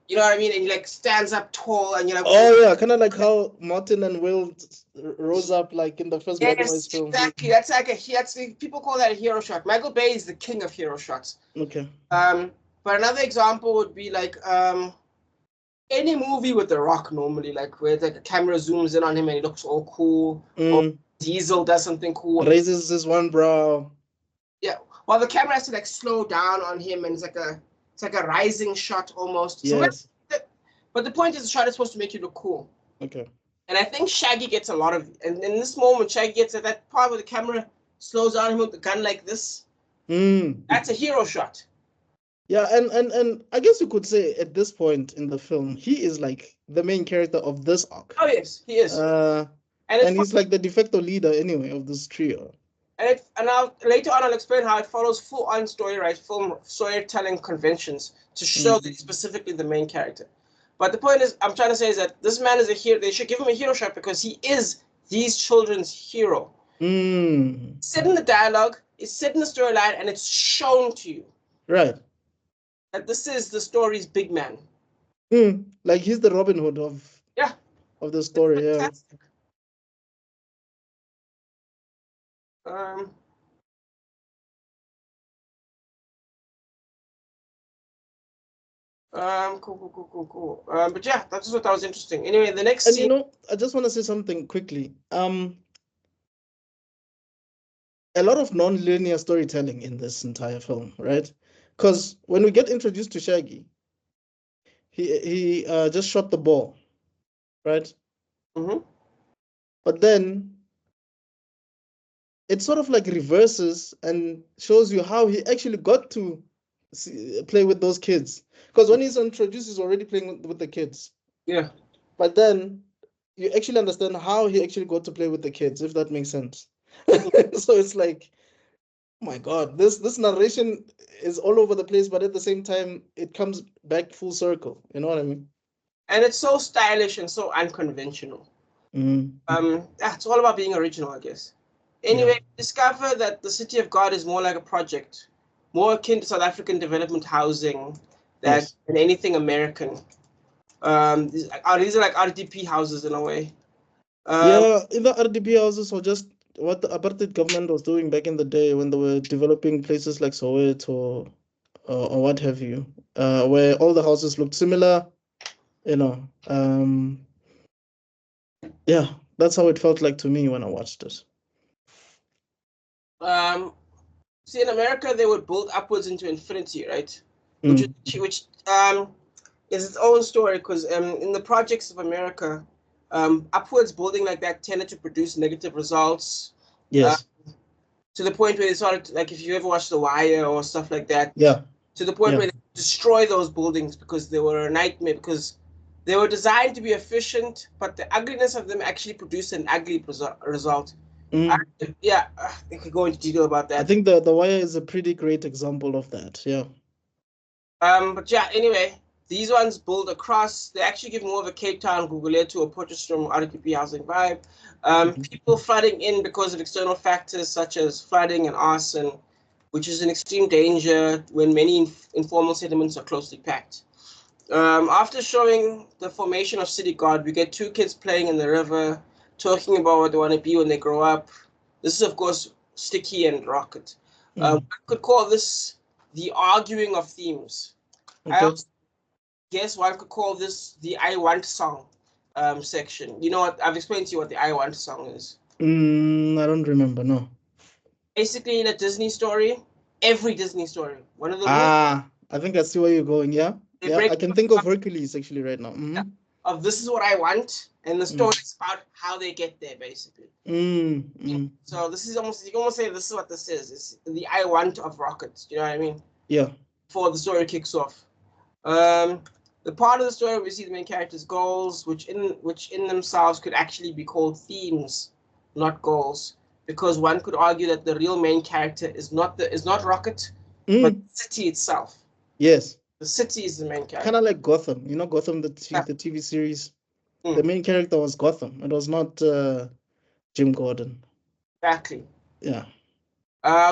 you know what I mean, and he like stands up tall, and you're like, oh yeah, kind of like how Martin and Will rose up like in the first Black and White film. Exactly. That's like people call that a hero shot. Michael Bay is the king of hero shots. Okay. But another example would be like any movie with The Rock normally, like where like the camera zooms in on him and he looks all cool. Or Diesel does something cool. Raises his one brow. Yeah. Well, the camera has to like slow down on him, and it's like a rising shot almost. Yes. So but the point is, the shot is supposed to make you look cool. Okay. And I think Shaggy gets a lot of, and in this moment, Shaggy gets at that part where the camera slows down him with the gun like this. That's a hero shot. Yeah, and I guess you could say at this point in the film, he is like the main character of this arc. Oh yes, he is. And he's like the de facto leader anyway of this trio. And later on I'll explain how it follows full-on film storytelling conventions to show that he's specifically the main character. But the point is, I'm trying to say is that this man is a hero. They should give him a hero shot because he is these children's hero. It's said in the dialogue, it's said in the storyline, and it's shown to you. Right. that this is the story's big man. Like he's the Robin Hood of the story. Yeah. Fantastic. Cool. But yeah, that's what was interesting. Anyway, the next And scene. I just want to say something quickly. A lot of non-linear storytelling in this entire film, right? Because when we get introduced to Shaggy, he just shot the ball, right? But then it sort of like reverses and shows you how he actually got to play with those kids. Because when he's introduced, he's already playing with the kids. Yeah. But then you actually understand how he actually got to play with the kids, if that makes sense. So it's like, oh my God, this narration is all over the place, but at the same time, it comes back full circle. You know what I mean? And it's so stylish and so unconventional. It's all about being original, I guess. Anyway, discover that the City of God is more like a project, more akin to South African development housing than anything American. These are like RDP houses in a way. In the RDP houses, or just what the apartheid government was doing back in the day when they were developing places like Soweto or what have you, where all the houses looked similar, yeah, that's how it felt like to me when I watched it. See, in America, they would build upwards into infinity, right? Which is its own story, because in the projects of America, upwards building like that tended to produce negative results. Yes. To the point where they started, like if you ever watched The Wire or stuff like that. Yeah. To the point where they destroy those buildings because they were a nightmare, because they were designed to be efficient, but the ugliness of them actually produced an ugly result. They could go into detail about that. I think the Wire is a pretty great example of that. Yeah. But yeah, anyway, these ones build across. They actually give more of a Cape Town, Guguletu, or Potchefstroom RDP housing vibe. People flooding in because of external factors such as flooding and arson, which is an extreme danger when many informal settlements are closely packed. After showing the formation of City God, we get two kids playing in the river, talking about what they want to be when they grow up. This is, of course, Sticky and Rocket. I could call this the arguing of themes. I also guess one could call this the I Want song section. You know what? I've explained to you what the I Want song is. I don't remember, no. Basically, in a Disney story, every Disney story, one of the I think I see where you're going, yeah? I can think of Hercules actually right now. Of this is what I want, and the story is about how they get there, basically. So this is almost, you can almost say this is what this is. It's the I Want of Rocket. You know what I mean? Yeah. Before the story kicks off. The part of the story we see the main character's goals, which in themselves could actually be called themes, not goals, because one could argue that the real main character is not Rocket, but the city itself. Yes. The city is the main character. Kind of like Gotham. You know Gotham, the TV series? The main character was Gotham. It was not Jim Gordon. Exactly. Yeah.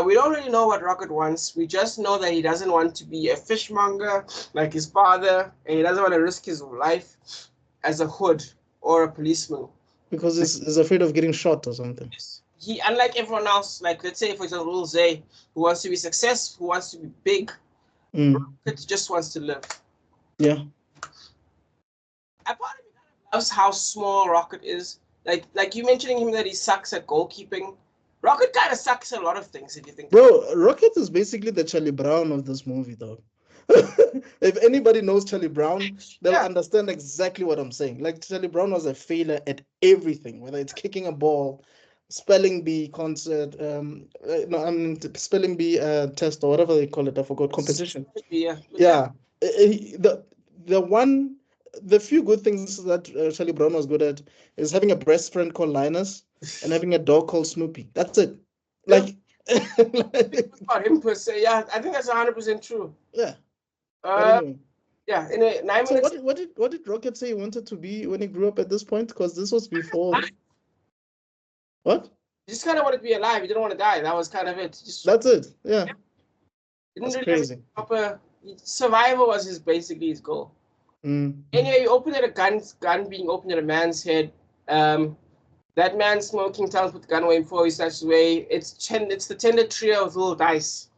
We don't really know what Rocket wants. We just know that he doesn't want to be a fishmonger like his father, and he doesn't want to risk his life as a hood or a policeman. Because he's afraid of getting shot or something. He, unlike everyone else, like let's say for example Zay, who wants to be successful, who wants to be big, Rocket just wants to live. Yeah. A part of me loves how small Rocket is. Like you mentioning him that he sucks at goalkeeping. Rocket kind of sucks at a lot of things if you think. Bro, Rocket is basically the Charlie Brown of this movie, though. If anybody knows Charlie Brown, they'll understand exactly what I'm saying. Like Charlie Brown was a failure at everything, whether it's kicking a ball, spelling bee concert, spelling bee test or whatever they call it. I forgot, competition. Yeah. The few good things that Charlie Brown was good at is having a best friend called Linus and having a dog called Snoopy. That's it. Like, about him per se, yeah, I think that's 100% true. Yeah. Anyway. Yeah. In a 9 so minutes. What did Rocket say he wanted to be when he grew up at this point? Because this was before. What? He just kind of wanted to be alive. He didn't want to die. That was kind of it. That's it. Yeah. That's crazy. Proper survival was basically his goal. Anyway, you open at a gun being opened at a man's head. That man smoking tells put the gun away before he starts away. It's the tender trio of little dice.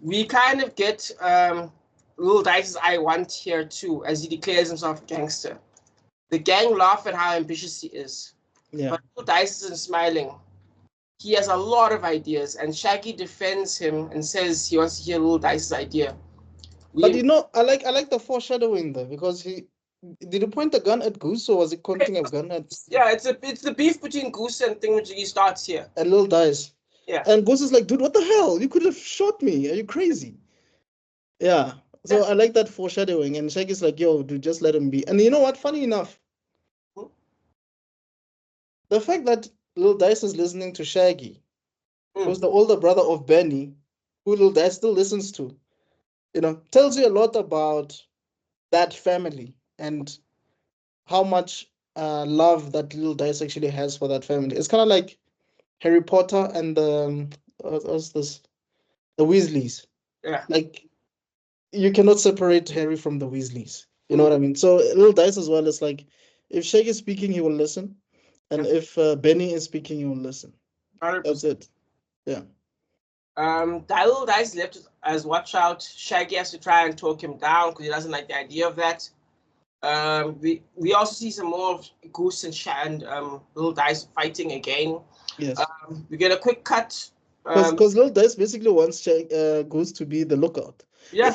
We kind of get little dice's I want here too, as he declares himself a gangster. The gang laugh at how ambitious he is. Yeah. But little dice isn't smiling. He has a lot of ideas, and Shaggy defends him and says he wants to hear little dice's idea. But you know, I like the foreshadowing there, because he did he point the gun at Goose, or was he pointing a gun at? Yeah, it's the beef between Goose and Thingamajiggy starts here. And Lil Dice. Yeah. And Goose is like, dude, what the hell? You could have shot me. Are you crazy? Yeah. So Yeah. I like that foreshadowing. And Shaggy's like, yo, dude, just let him be. And you know what? Funny enough, the fact that Lil Dice is listening to Shaggy, who's the older brother of Benny, who Lil Dice still listens to, tells you a lot about that family and how much love that Lil Dice actually has for that family. It's kind of like Harry Potter and what's this? The Weasleys. Yeah. Like, you cannot separate Harry from the Weasleys. You know what I mean? So Lil Dice as well is like, if Shaggy is speaking, he will listen. And if Benny is speaking, he will listen. 100%. That's it. Yeah. Lil Dice left as watch out. Shaggy has to try and talk him down because he doesn't like the idea of that. We also see some more of Goose and Lil Dice fighting again. Yes. We get a quick cut. Because Lil Dice basically wants Goose to be the lookout. Yeah.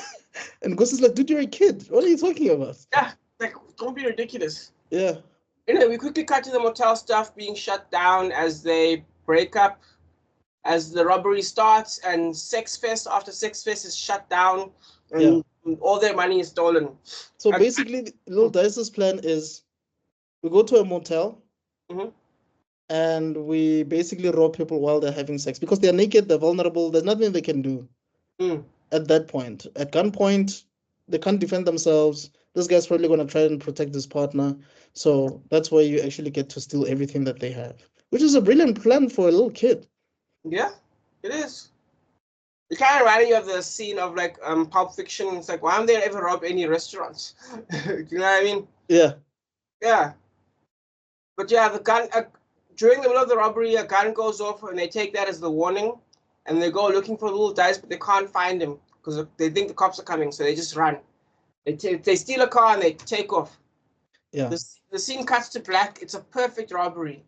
And Goose is like, dude, you're a kid. What are you talking about? Yeah, like, don't be ridiculous. Yeah. Anyway, we quickly cut to the motel staff being shut down as they break up, as the robbery starts, and Sex Fest after Sex Fest is shut down, and all their money is stolen. So basically, Lil Dice's plan is we go to a motel, and we basically rob people while they're having sex, because they're naked, they're vulnerable, there's nothing they can do at that point. At gunpoint, they can't defend themselves. This guy's probably going to try and protect his partner. So that's where you actually get to steal everything that they have, which is a brilliant plan for a little kid. Yeah, it is. It kind of reminded you of the scene of like Pulp Fiction. It's like, why haven't they ever robbed any restaurants? Do you know what I mean? Yeah. Yeah. But yeah, the gun, during the middle of the robbery, a gun goes off and they take that as the warning. And they go looking for Little Dice, but they can't find him because they think the cops are coming. So they just run. They steal a car and they take off. Yeah. The scene cuts to black. It's a perfect robbery.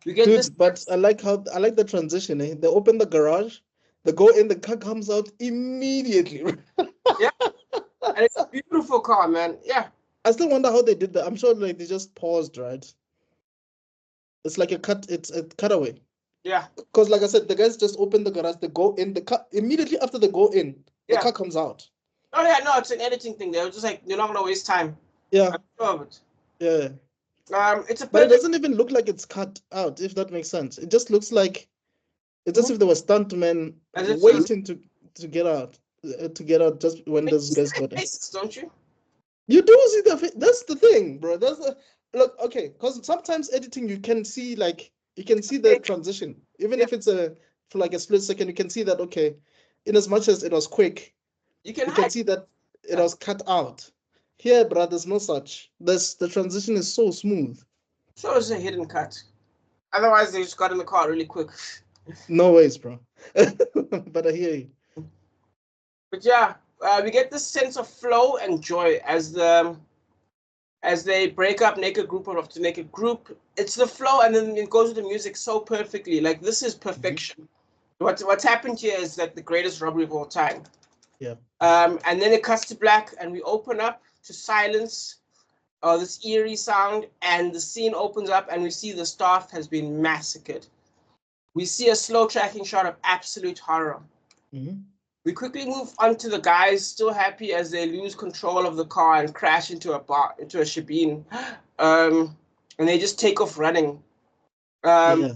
We get Dude, but I like the transition. They open the garage, they go in, the car comes out immediately. Yeah. And it's a beautiful car, man. Yeah. I still wonder how they did that. I'm sure like they just paused, right? It's like it's a cutaway. Yeah. Because like I said, the guys just open the garage, they go in, the car immediately after they go in, the car comes out. Oh yeah, no, it's an editing thing. They were just like, you're not gonna waste time. Yeah. I'm sure of it. Yeah. It's a but it doesn't even look like it's cut out, if that makes sense. It just looks like it's as if there were stuntmen waiting to get out just when those guys got in. Don't you? You do see the face. That's the thing, bro. Look, okay, because sometimes editing you can see the transition, even if it's for like a split second. You can see that, okay, in as much as it was quick, you can see that it was cut out. Here, bro, there's no such. The transition is so smooth. So it's a hidden cut. Otherwise, they just got in the car really quick. No ways, bro. But I hear you. But yeah, we get this sense of flow and joy as they break up naked group to naked group. It's the flow, and then it goes with the music so perfectly. Like, this is perfection. What's happened here is like the greatest robbery of all time. Yeah. And then it cuts to black, and we open up to silence, this eerie sound, and the scene opens up, and we see the staff has been massacred. We see a slow tracking shot of absolute horror. We quickly move on to the guys, still happy as they lose control of the car and crash into a shebeen, and they just take off running. And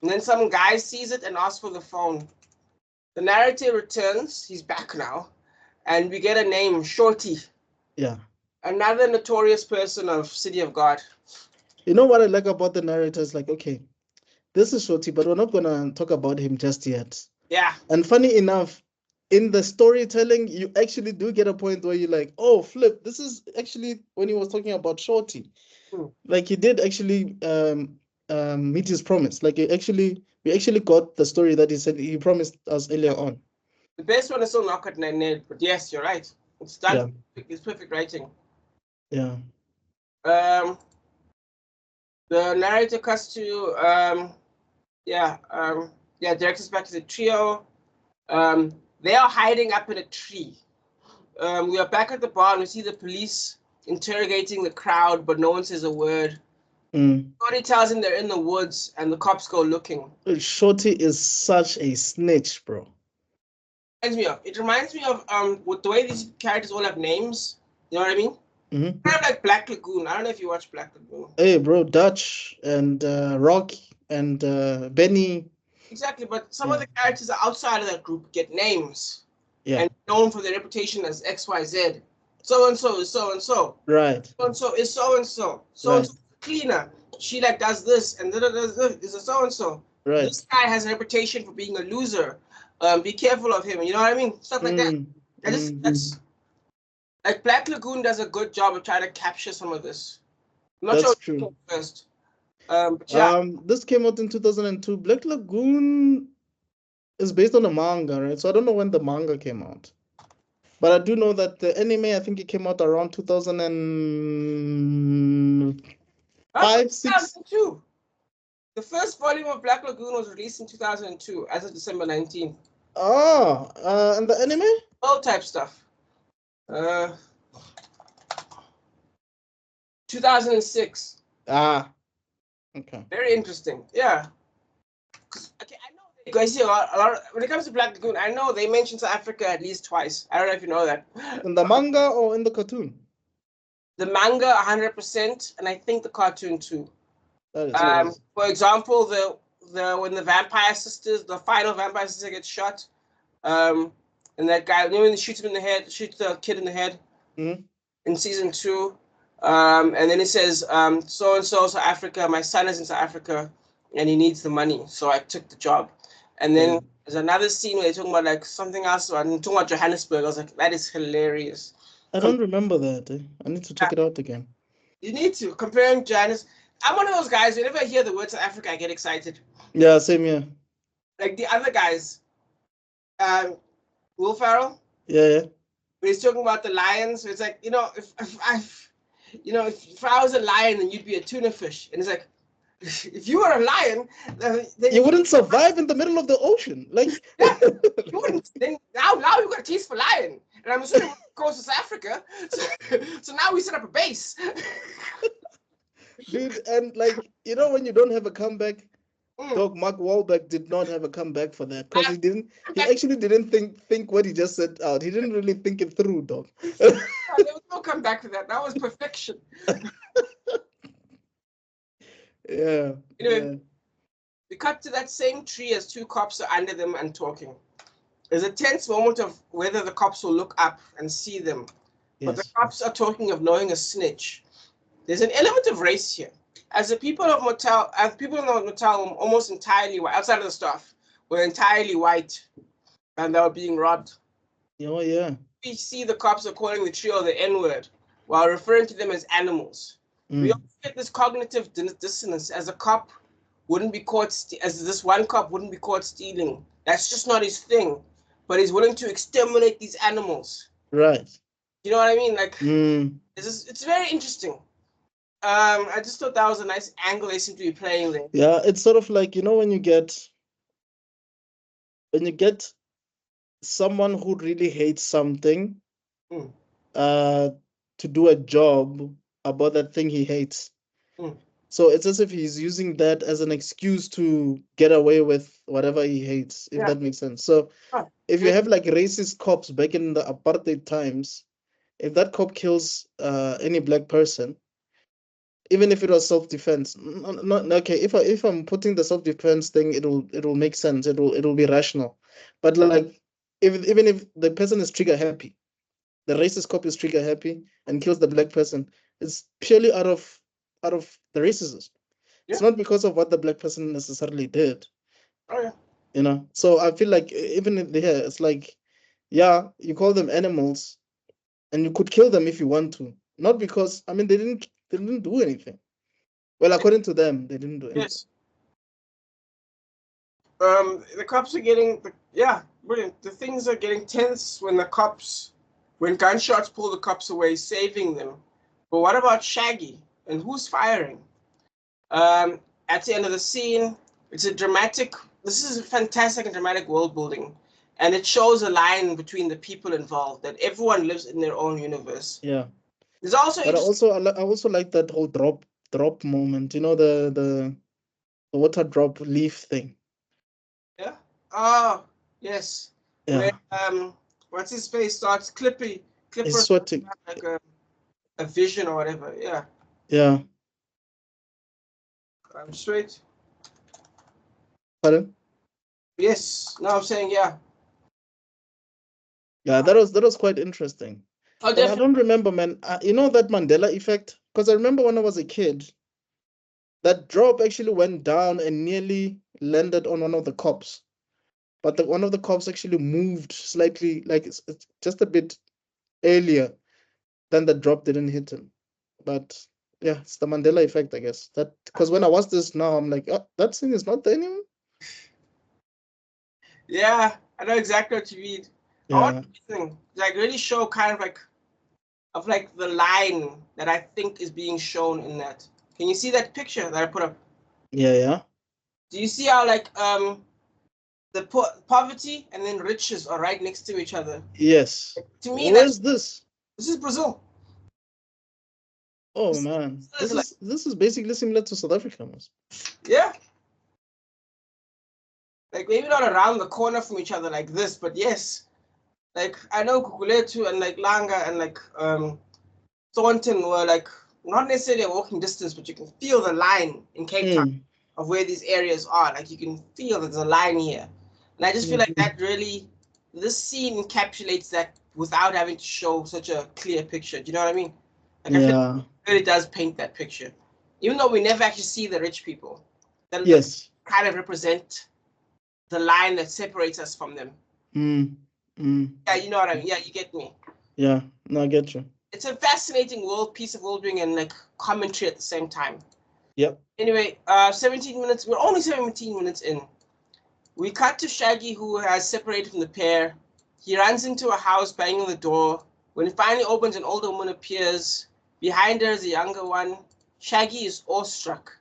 then some guy sees it and asks for the phone. The narrator returns. He's back now, and we get a name, Shorty. Yeah. Another notorious person of City of God. You know what I like about the narrator is like, okay, this is Shorty, but we're not gonna talk about him just yet. Yeah. And funny enough, in the storytelling, you actually do get a point where you're like, oh, flip, this is actually when he was talking about Shorty. Like he did actually meet his promise. Like we actually got the story that he said he promised us earlier on. The best one is still Knock at Ned, but yes, you're right. It's done. Yeah. It's perfect writing. Yeah. The narrator cuts to directs us back to the trio. They are hiding up in a tree. We are back at the bar and we see the police interrogating the crowd, but no one says a word. Shorty tells him they're in the woods and the cops go looking. Shorty is such a snitch, bro. It reminds me of with the way these characters all have names. You know what I mean? Kind of like Black Lagoon. I don't know if you watch Black Lagoon. Hey, bro, Dutch and Rocky and Benny. Exactly, but some of the characters outside of that group get names. Yeah. And known for their reputation as XYZ. So and so is so and so. Right. So and so is so and so. So and so cleaner. She like does this and is a so and so. Right. This guy has a reputation for being a loser. Be careful of him. You know what I mean? Stuff like that. That's like Black Lagoon does a good job of trying to capture some of this. I'm not sure true. First. This came out in 2002. Black Lagoon is based on a manga, right? So I don't know when the manga came out. But I do know that the anime, I think it came out around 2005, 6. 2002. The first volume of Black Lagoon was released in 2002, as of December 19th. Oh, and the anime? All type stuff. 2006. Ah, okay. Very interesting. Yeah. Okay, I know guys see a lot when it comes to Black Lagoon, I know they mention South Africa at least twice. I don't know if you know that. In the manga or in the cartoon? The manga 100%, and I think the cartoon too. That is crazy. For example, the when the vampire sisters, the final vampire sister gets shot, and that guy, you know, when they shoot him in the head, shoots the kid in the head in season 2, and then it says, so and so South Africa, my son is in South Africa, and he needs the money, so I took the job. And then there's another scene where they're talking about like something else, and talking about Johannesburg. I was like, that is hilarious. I don't remember that. I need to check it out again. You need to comparing Johannesburg. I'm one of those guys. Whenever I hear the word South Africa, I get excited. Yeah, same here. Like the other guys, Will Ferrell. Yeah. When he's talking about the lions, it's like, you know, if I was a lion, then you'd be a tuna fish, and it's like, if you were a lion, then you wouldn't survive in the middle of the ocean. Like you wouldn't. Then now you got a taste for lion, and I'm assuming it goes to South Africa. So now we set up a base. Dude, and like, you know, when you don't have a comeback, Dog Mark Wahlberg did not have a comeback for that because he actually didn't think what he just said out. He didn't really think it through, dog. There was no comeback for that. That was perfection. Yeah. Anyway, we cut to that same tree as two cops are under them and talking. There's a tense moment of whether the cops will look up and see them. Yes. But the cops are talking of knowing a snitch. There's an element of race here. As the people in Natal almost entirely white, outside of the staff, were entirely white, and they were being robbed. Oh, yeah. We see the cops are calling the trio the N-word while referring to them as animals. We also get this cognitive dissonance as a cop wouldn't be caught, as this one cop wouldn't be caught stealing. That's just not his thing, but he's willing to exterminate these animals. Right. You know what I mean? Like, it's very interesting. I just thought that was a nice angle they seem to be playing there. Yeah, it's sort of like, you know, when you get someone who really hates something to do a job about that thing he hates. So it's as if he's using that as an excuse to get away with whatever he hates, if that makes sense. So if you have like racist cops back in the apartheid times, if that cop kills any black person, even if it was self-defense, okay, if I'm putting the self-defense thing, it'll make sense. It'll be rational. But like even if the person is trigger happy, the racist cop is trigger happy and kills the black person, it's purely out of the racism. It's not because of what the black person necessarily did. Oh yeah. You know, so I feel like even in here, it's like Yeah, you call them animals, and you could kill them if you want to. Not because, I mean, they didn't do anything. Well, according to them, they didn't do anything. Yes. The cops are getting, yeah, brilliant. The things are getting tense when gunshots pull the cops away, saving them. But what about Shaggy? And who's firing? At the end of the scene, it's a dramatic, this is a fantastic and dramatic world building. And it shows a line between the people involved, that everyone lives in their own universe. Yeah. There's also But I also like that whole drop moment. You know, the water drop leaf thing. yeah. Oh, yes. Where Yeah. what's his face starts Clipper It's sweating. like a vision or whatever. Yeah. Yeah. I'm straight. Pardon? Yes. No, I'm saying yeah. Yeah, that was quite interesting. Oh, But I definitely. don't remember, man. You know that Mandela effect? Because I remember when I was a kid, that drop actually went down and nearly landed on one of the cops. But one of the cops actually moved slightly, like it's just a bit earlier than the drop didn't hit him. But yeah, it's the Mandela effect, I guess. That because when I watch this now, I'm like, oh, that scene is not there anymore. Yeah, I know exactly what you mean. I want Yeah, to like really show kind of like the line that I think is being shown in that. Can you see that picture that I put up? yeah. Do you see how like the poverty and then riches are right next to each other? Yes. To me, Where's this? this is Brazil. Oh This man, is like this is basically similar to South Africa, almost. yeah, like maybe not around the corner from each other like this, but yes, like I know Kukuletu and like Langa and like Thornton were like not necessarily a walking distance, but you can feel the line in Cape Town Mm, of where these areas are. Like you can feel there's a line here, and I just feel like that really this scene encapsulates that without having to show such a clear picture. Do you know what I mean? Like I feel like yeah. it really does paint that picture, even though we never actually see the rich people. The Yes. kind of represent the line that separates us from them. Mm, mm. Yeah, you know what I mean. Yeah, you get me. Yeah. No, I get you. It's a fascinating piece of world building and like commentary at the same time. Yep. Anyway, 17 minutes. We're only 17 minutes in. We cut to Shaggy, who has separated from the pair. He runs into a house, banging on the door. When it finally opens, an older woman appears. Behind her is a younger one. Shaggy is awestruck.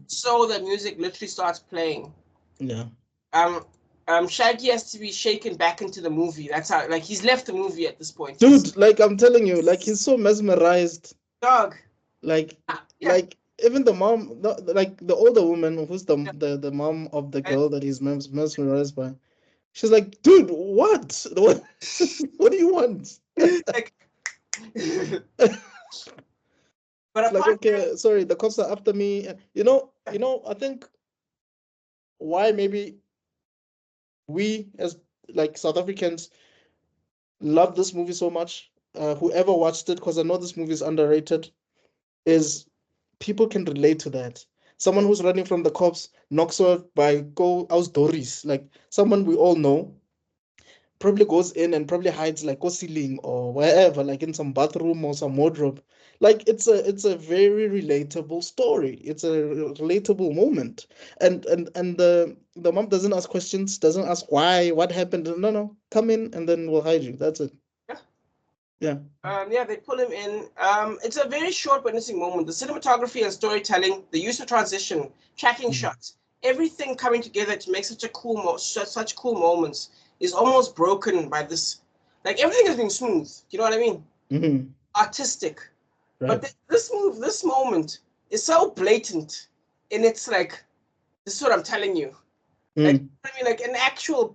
So the music literally starts playing. Yeah. Shaggy has to be shaken back into the movie. That's how, like, he's left the movie at this point. Dude, like I'm telling you, like he's so mesmerized. Dog. Like, Yeah. even the mom, like the older woman who's the mom of the girl that he's mesmerized by. She's like, dude, what? What do you want? Like, but It's like, apart okay, sorry, the cops are after me. I think why maybe we as like South Africans love this movie so much. Whoever watched it, because I know this movie is underrated, is people can relate to that. Someone who's running from the cops knocks out by go out Doris, like someone we all know, probably goes in and probably hides like a ceiling or wherever, like in some bathroom or some wardrobe. Like it's a very relatable story. It's a relatable moment. And the mom doesn't ask questions, doesn't ask why, what happened. No, come in and then we'll hide you. That's it. yeah. Yeah. Yeah, they pull him in. It's a very short witnessing moment. The cinematography and storytelling, the use of transition, tracking shots, everything coming together to make such such cool moments is almost broken by this. Like everything has been smooth. You know what I mean? Mm-hmm. Artistic. But Right. this moment is so blatant, and it's like this is what I'm telling you. Like Mm. I mean, like an actual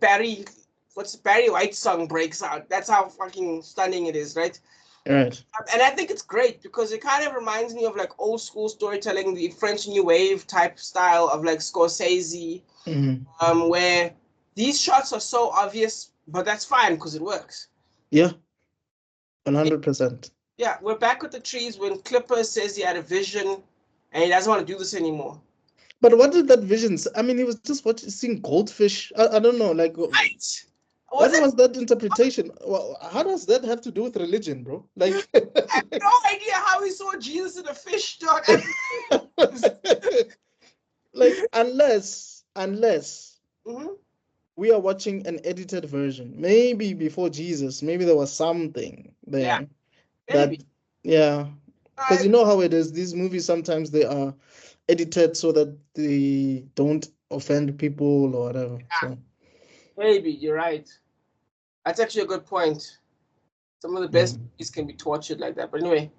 what's Barry White song breaks out. That's how fucking stunning it is, right? Right. And I think it's great because it kind of reminds me of like old school storytelling, the French New Wave type style of like Scorsese, Mm-hmm. where these shots are so obvious, but that's fine because it works. Yeah. 100%. Yeah, we're back with the trees when Clipper says he had a vision and he doesn't want to do this anymore. But what did that vision say? I mean, he was just watching, seeing goldfish. I don't know, like, Right. What was that interpretation? Well, how does that have to do with religion, bro? Like, I have no idea how he saw Jesus in a fish, dog. like unless Mhm. we are watching an edited version, maybe before Jesus, maybe there was something Yeah, there that, maybe. yeah, because I, you know how it is. These movies sometimes they are edited so that they don't offend people or whatever. yeah, So, maybe you're right. That's actually a good point. Some of the best mm. movies can be tortured like that. But anyway,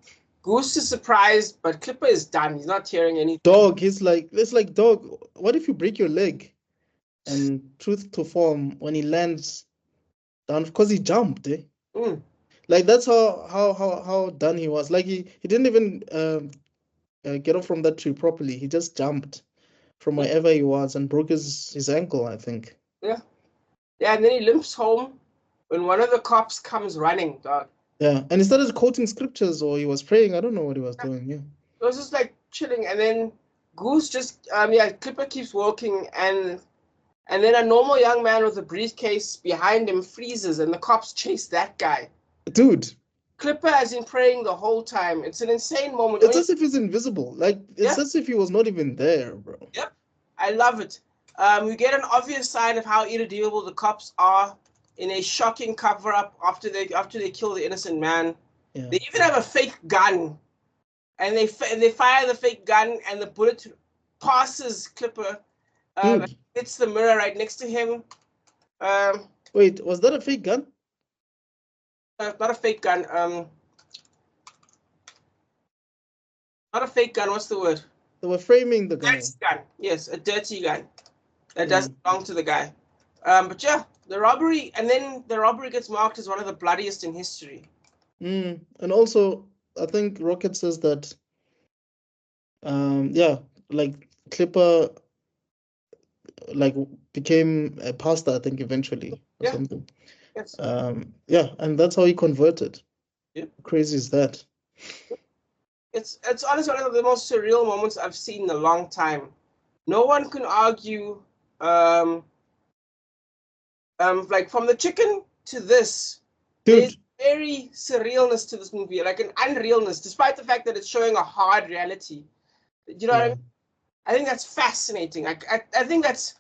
Goose is surprised, but Clipper is done. He's not hearing anything. Dog, he's like, it's like, dog, what if you break your leg? And truth to form, when he lands down, because he jumped, eh? Mm. Like that's how done he was. Like he didn't even get off from that tree properly. He just jumped from wherever he was and broke his ankle, I think. Yeah. Yeah, and then he limps home when one of the cops comes running, dog. Yeah, and he started quoting scriptures or he was praying. I don't know what he was doing. Yeah. It was just like chilling, and then Goose just Clipper keeps walking, and then a normal young man with a briefcase behind him freezes, and the cops chase that guy. Dude, Clipper has been praying the whole time. It's an insane moment. it's as if he's invisible. Like it's Yeah, as if he was not even there, bro. yep, I love it. We get an obvious sign of how irredeemable the cops are in a shocking cover-up after they kill the innocent man. Yeah. They even have a fake gun, and they fire the fake gun, and the bullet passes Clipper. Dude, Hits the mirror right next to him. wait, was that a fake gun? Not a fake gun. Not a fake gun. What's the word? They were framing the guy. Dirty gun. Yes, a dirty gun that Yeah. doesn't belong to the guy. But yeah, the robbery, and then the robbery gets marked as one of the bloodiest in history. And also, I think Rocket says that, yeah, like Clipper, like became a pastor, I think, eventually or Yeah. something. Yes. Yeah, and that's how he converted. Yeah. How crazy is that? It's honestly one of the most surreal moments I've seen in a long time. No one can argue. Like from the chicken to this, there's Dude, very surrealness to this movie, like an unrealness, despite the fact that it's showing a hard reality. You know what I yeah. mean? I think that's fascinating. I think that's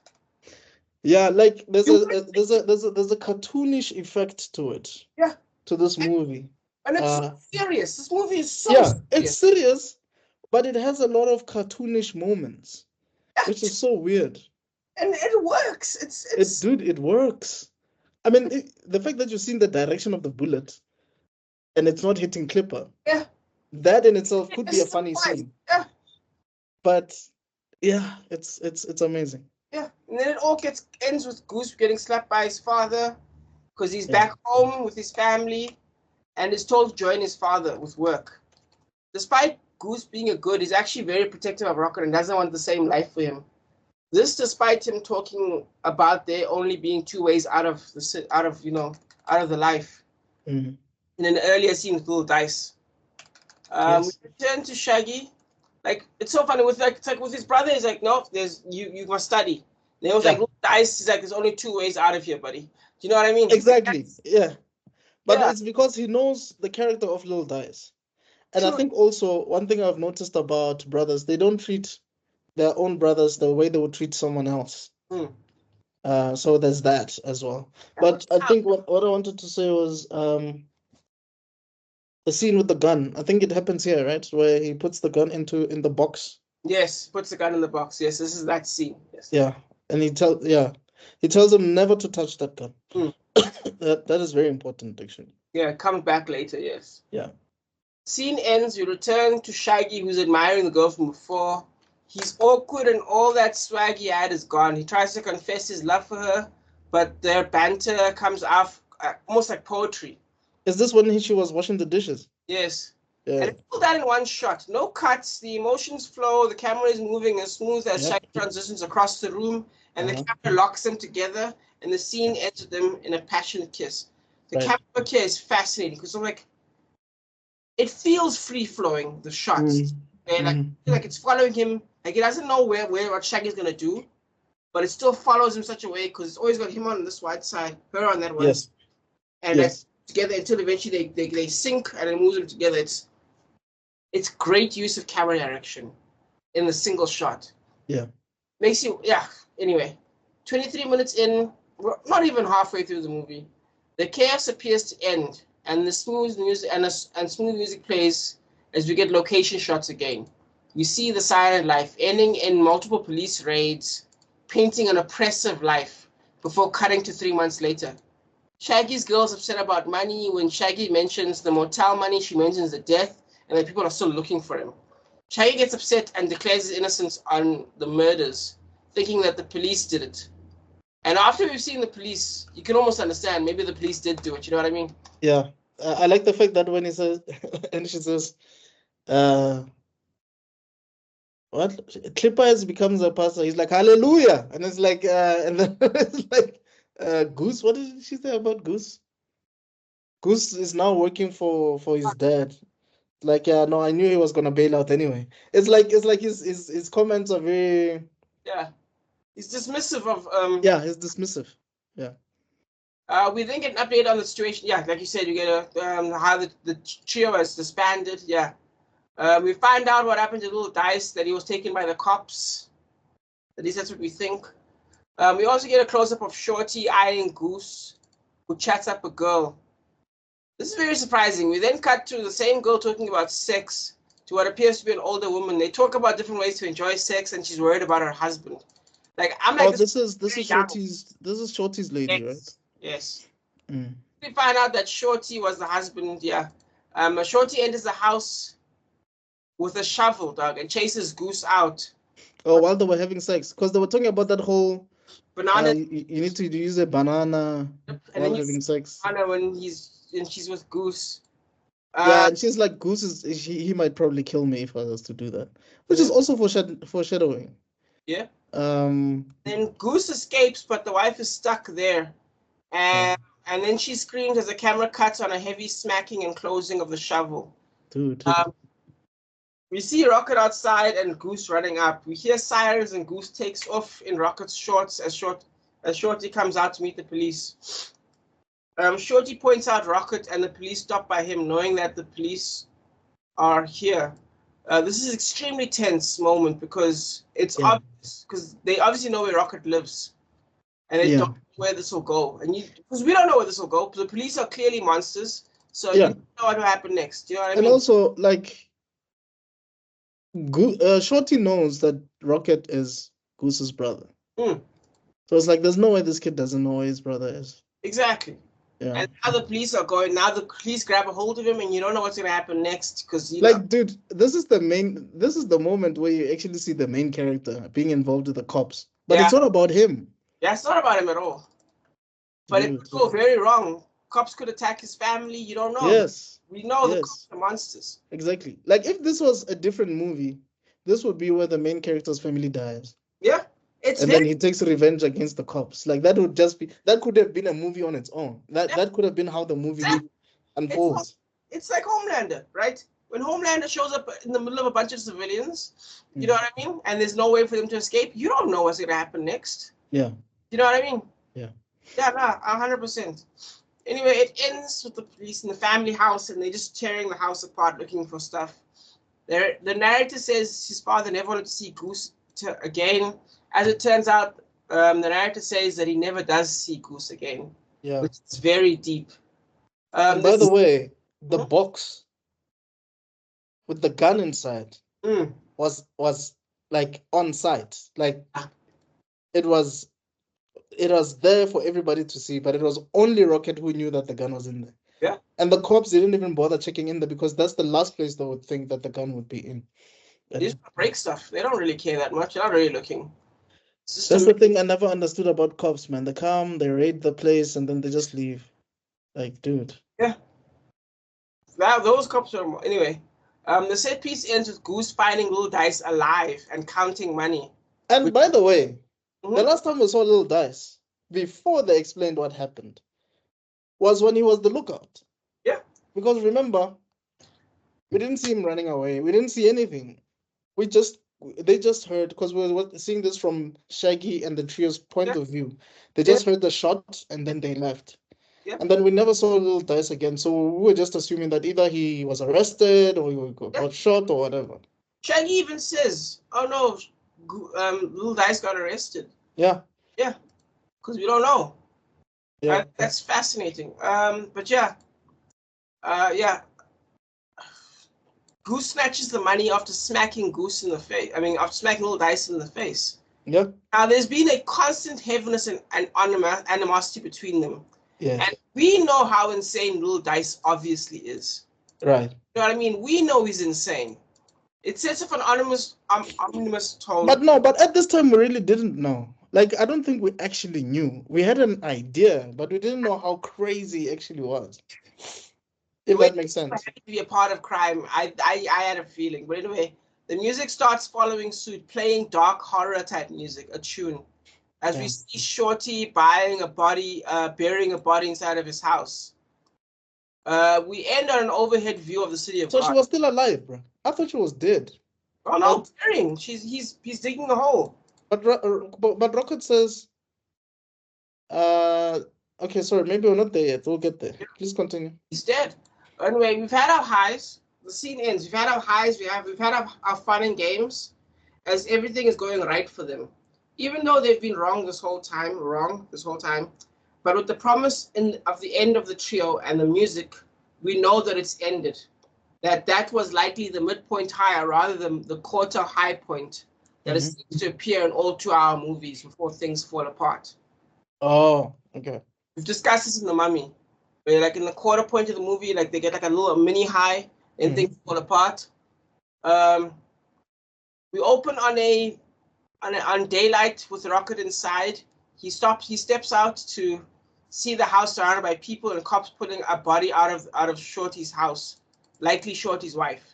Yeah, like there's you. a cartoonish effect to it, Yeah, to this movie. and it's so serious. This movie is so Yeah, serious. it's serious, but it has a lot of cartoonish moments, which is so weird. And it works. Dude, it works. I mean, the fact that you've seen the direction of the bullet and it's not hitting Clipper, yeah. that in itself could be a It's funny fine. scene. Yeah, But yeah, it's amazing. yeah. And then it all ends with Goose getting slapped by his father because he's Yeah. back home with his family and is told to join his father with work. Despite Goose being a good, he's actually very protective of Rocket and doesn't want the same life for him. This, despite him talking about there only being two ways out of the life. Mhm. In an earlier scene with Little Dice, Yes. we return to Shaggy. Like it's so funny it's like with his brother. He's like, no, there's you must study. And he was like, Little Dice. He's like, there's only two ways out of here, buddy. Do you know what I mean? Exactly. Yeah. But Yeah. it's because he knows the character of Little Dice. And I True. think also one thing I've noticed about brothers, they don't treat their own brothers the way they would treat someone else. So there's that as well. But I think what I wanted to say was the scene with the gun. I think it happens here, right? Where he puts the gun in the box. Yes, puts the gun in the box. Yes, this is that scene. Yes. Yeah. And he tells him never to touch that gun. That is very important, actually. Yeah, comes back later, yes. Yeah. Scene ends, we return to Shaggy, who's admiring the girl from before. He's awkward and all that swag he had is gone. He tries to confess his love for her, but their banter comes off almost like poetry. Is this when she was washing the dishes? Yes. Yeah. And it's all that in one shot. No cuts, the emotions flow, the camera is moving as smooth as Shaggy transitions across the room, and the camera locks them together, and the scene ends with them in a passionate kiss. The camera work here is fascinating because I'm like, it feels free flowing, the shots. Like it's following him. Like he doesn't know what Shaggy's gonna do, but it still follows him such a way because it's always got him on this white side, her on that one, Yes. and Yes. together until eventually they sync and it moves them together. It's great use of camera direction in the single shot. Yeah. Makes you Anyway, 23 minutes in, we're not even halfway through the movie. The chaos appears to end, and the smooth music and smooth music plays as we get location shots again. You see the silent life ending in multiple police raids, painting an oppressive life before cutting to 3 months later. Shaggy's girl's upset about money. When Shaggy mentions the motel money, she mentions the death, and that people are still looking for him. Shaggy gets upset and declares his innocence on the murders, thinking that the police did it. And after we've seen the police, you can almost understand maybe the police did do it. You know what I mean? Yeah. I like the fact that when he says, and she says, what? Clippers becomes a pastor. He's like, hallelujah. And it's like, and then it's like, Goose. What did she say about Goose? Goose is now working for his dad. Like, yeah, no, I knew he was gonna bail out anyway. It's like his comments are very, Yeah. He's dismissive of yeah, he's dismissive. Yeah. We then get an update on the situation. Yeah, like you said, you get how the trio has disbanded. Yeah. We find out what happened to Little Dice, that he was taken by the cops. At least that's what we think. We also get a close-up of Shorty eyeing Goose, who chats up a girl. This is very surprising. We then cut to the same girl talking about sex to what appears to be an older woman. They talk about different ways to enjoy sex, and she's worried about her husband. Like, I'm like, Oh, this is Shorty's lady, right? Yes. Mm. We find out that Shorty was the husband. Yeah. Shorty enters the house with a shovel, dog, and chases Goose out. Oh, while they were having sex, because they were talking about that whole Banana. you need to use a banana while having sex. Banana when she's with Goose. Yeah, and she's like, Goose is he might probably kill me if I was to do that, which is also foreshadowing. Yeah. Then Goose escapes, but the wife is stuck there, and then she screams as the camera cuts on a heavy smacking and closing of the shovel. Dude. We see Rocket outside and Goose running up. We hear sirens and Goose takes off in Rocket's shorts as Shorty comes out to meet the police. Shorty points out Rocket and the police stop by him, knowing that the police are here. This is extremely tense moment because it's obvious, because they obviously know where Rocket lives, and they don't know where this will go. And because we don't know where this will go, the police are clearly monsters, so you don't know what will happen next. You know what I mean? And also, like, Shorty knows that Rocket is Goose's brother. So it's like, there's no way this kid doesn't know where his brother is. Exactly. Yeah. And now the police are going. Now the police grab a hold of him, and you don't know what's gonna happen next because dude, this is the moment where you actually see the main character being involved with the cops, but it's not about him. Yeah, it's not about him at all. But it could go very wrong. Cops could attack his family. You don't know. Yes. We know the cops are monsters. Exactly. Like, if this was a different movie, this would be where the main character's family dies. Yeah. Then he takes revenge against the cops. Like, that could have been a movie on its own. That could have been how the movie unfolds. It's like Homelander, right? When Homelander shows up in the middle of a bunch of civilians, you know what I mean? And there's no way for them to escape. You don't know what's going to happen next. Yeah. You know what I mean? Yeah. Yeah, 100%. Anyway, it ends with the police in the family house, and they're just tearing the house apart looking for stuff. The narrator says his father never wanted to see Goose again. As it turns out, the narrator says that he never does see Goose again. Yeah. Which is very deep. And by the way, the box with the gun inside was like on site. Like, it was there for everybody to see, but it was only Rocket who knew that the gun was in there. Yeah. And the cops didn't even bother checking in there because that's the last place they would think that the gun would be in. They just break stuff. They don't really care that much. They're not really looking. That's the thing I never understood about cops, man. They come, they raid the place, and then they just leave. Like, dude. Yeah. Those cops are... Anyway, the set piece ends with Goose finding Little Dice alive and counting money. And by the way, the last time we saw Little Dice, before they explained what happened, was when he was the lookout. Yeah. Because remember, we didn't see him running away. We didn't see anything. We just they just heard, because we were seeing this from Shaggy and the trio's point Yeah. of view. They Yeah. just heard the shot and then they left. Yeah. And then we never saw Little Dice again. So we were just assuming that either he was arrested or he got shot or whatever. Shaggy even says, "Oh no, Little Dice got arrested." Yeah. Yeah, because we don't know. Yeah. That's fascinating. But yeah, yeah. Goose snatches the money after smacking Goose in the face. I mean, after smacking Little Dice in the face. Yeah. Now, there's been a constant heaviness and animosity between them. Yes. And we know how insane Little Dice obviously is. Right. You know what I mean? We know he's insane. It sets off an ominous tone. But at this time we really didn't know. Like, I don't think we actually knew. We had an idea, but we didn't know how crazy he actually was. If that makes sense. To be a part of crime, I had a feeling. But anyway, the music starts following suit, playing dark horror type music, a tune, as we see Shorty burying a body inside of his house. We end on an overhead view of the city of So God. she was still alive, bro. I thought she was dead. Oh no, burying. He's digging a hole. But Rocket says, okay, sorry, maybe we're not there yet. We'll get there. Please continue. He's dead. Anyway, we've had our highs. The scene ends. We've had our highs. We've had our fun and games, as everything is going right for them, even though they've been wrong this whole time. But with the promise of the end of the trio and the music, we know that it's ended. That was likely the midpoint higher rather than the quarter high point that is to appear in all 2-hour movies before things fall apart. Oh, okay. We've discussed this in The Mummy, where like in the quarter point of the movie, like they get like a little mini high and things fall apart. We open on daylight with Rocket inside. He steps out to see the house surrounded by people and cops pulling a body out of Shorty's house, likely Shorty's wife.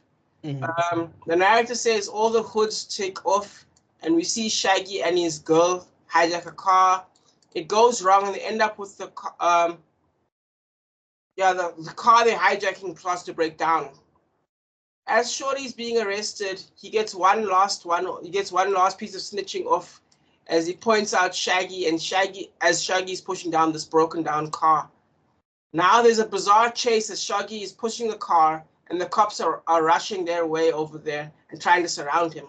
The narrator says all the hoods take off, and we see Shaggy and his girl hijack a car. It goes wrong, and they end up with the car they're hijacking starts to break down. As Shorty's being arrested, he gets one last piece of snitching off, as he points out Shaggy, as Shaggy's pushing down this broken down car. Now there's a bizarre chase as Shaggy is pushing the car, and the cops are rushing their way over there and trying to surround him.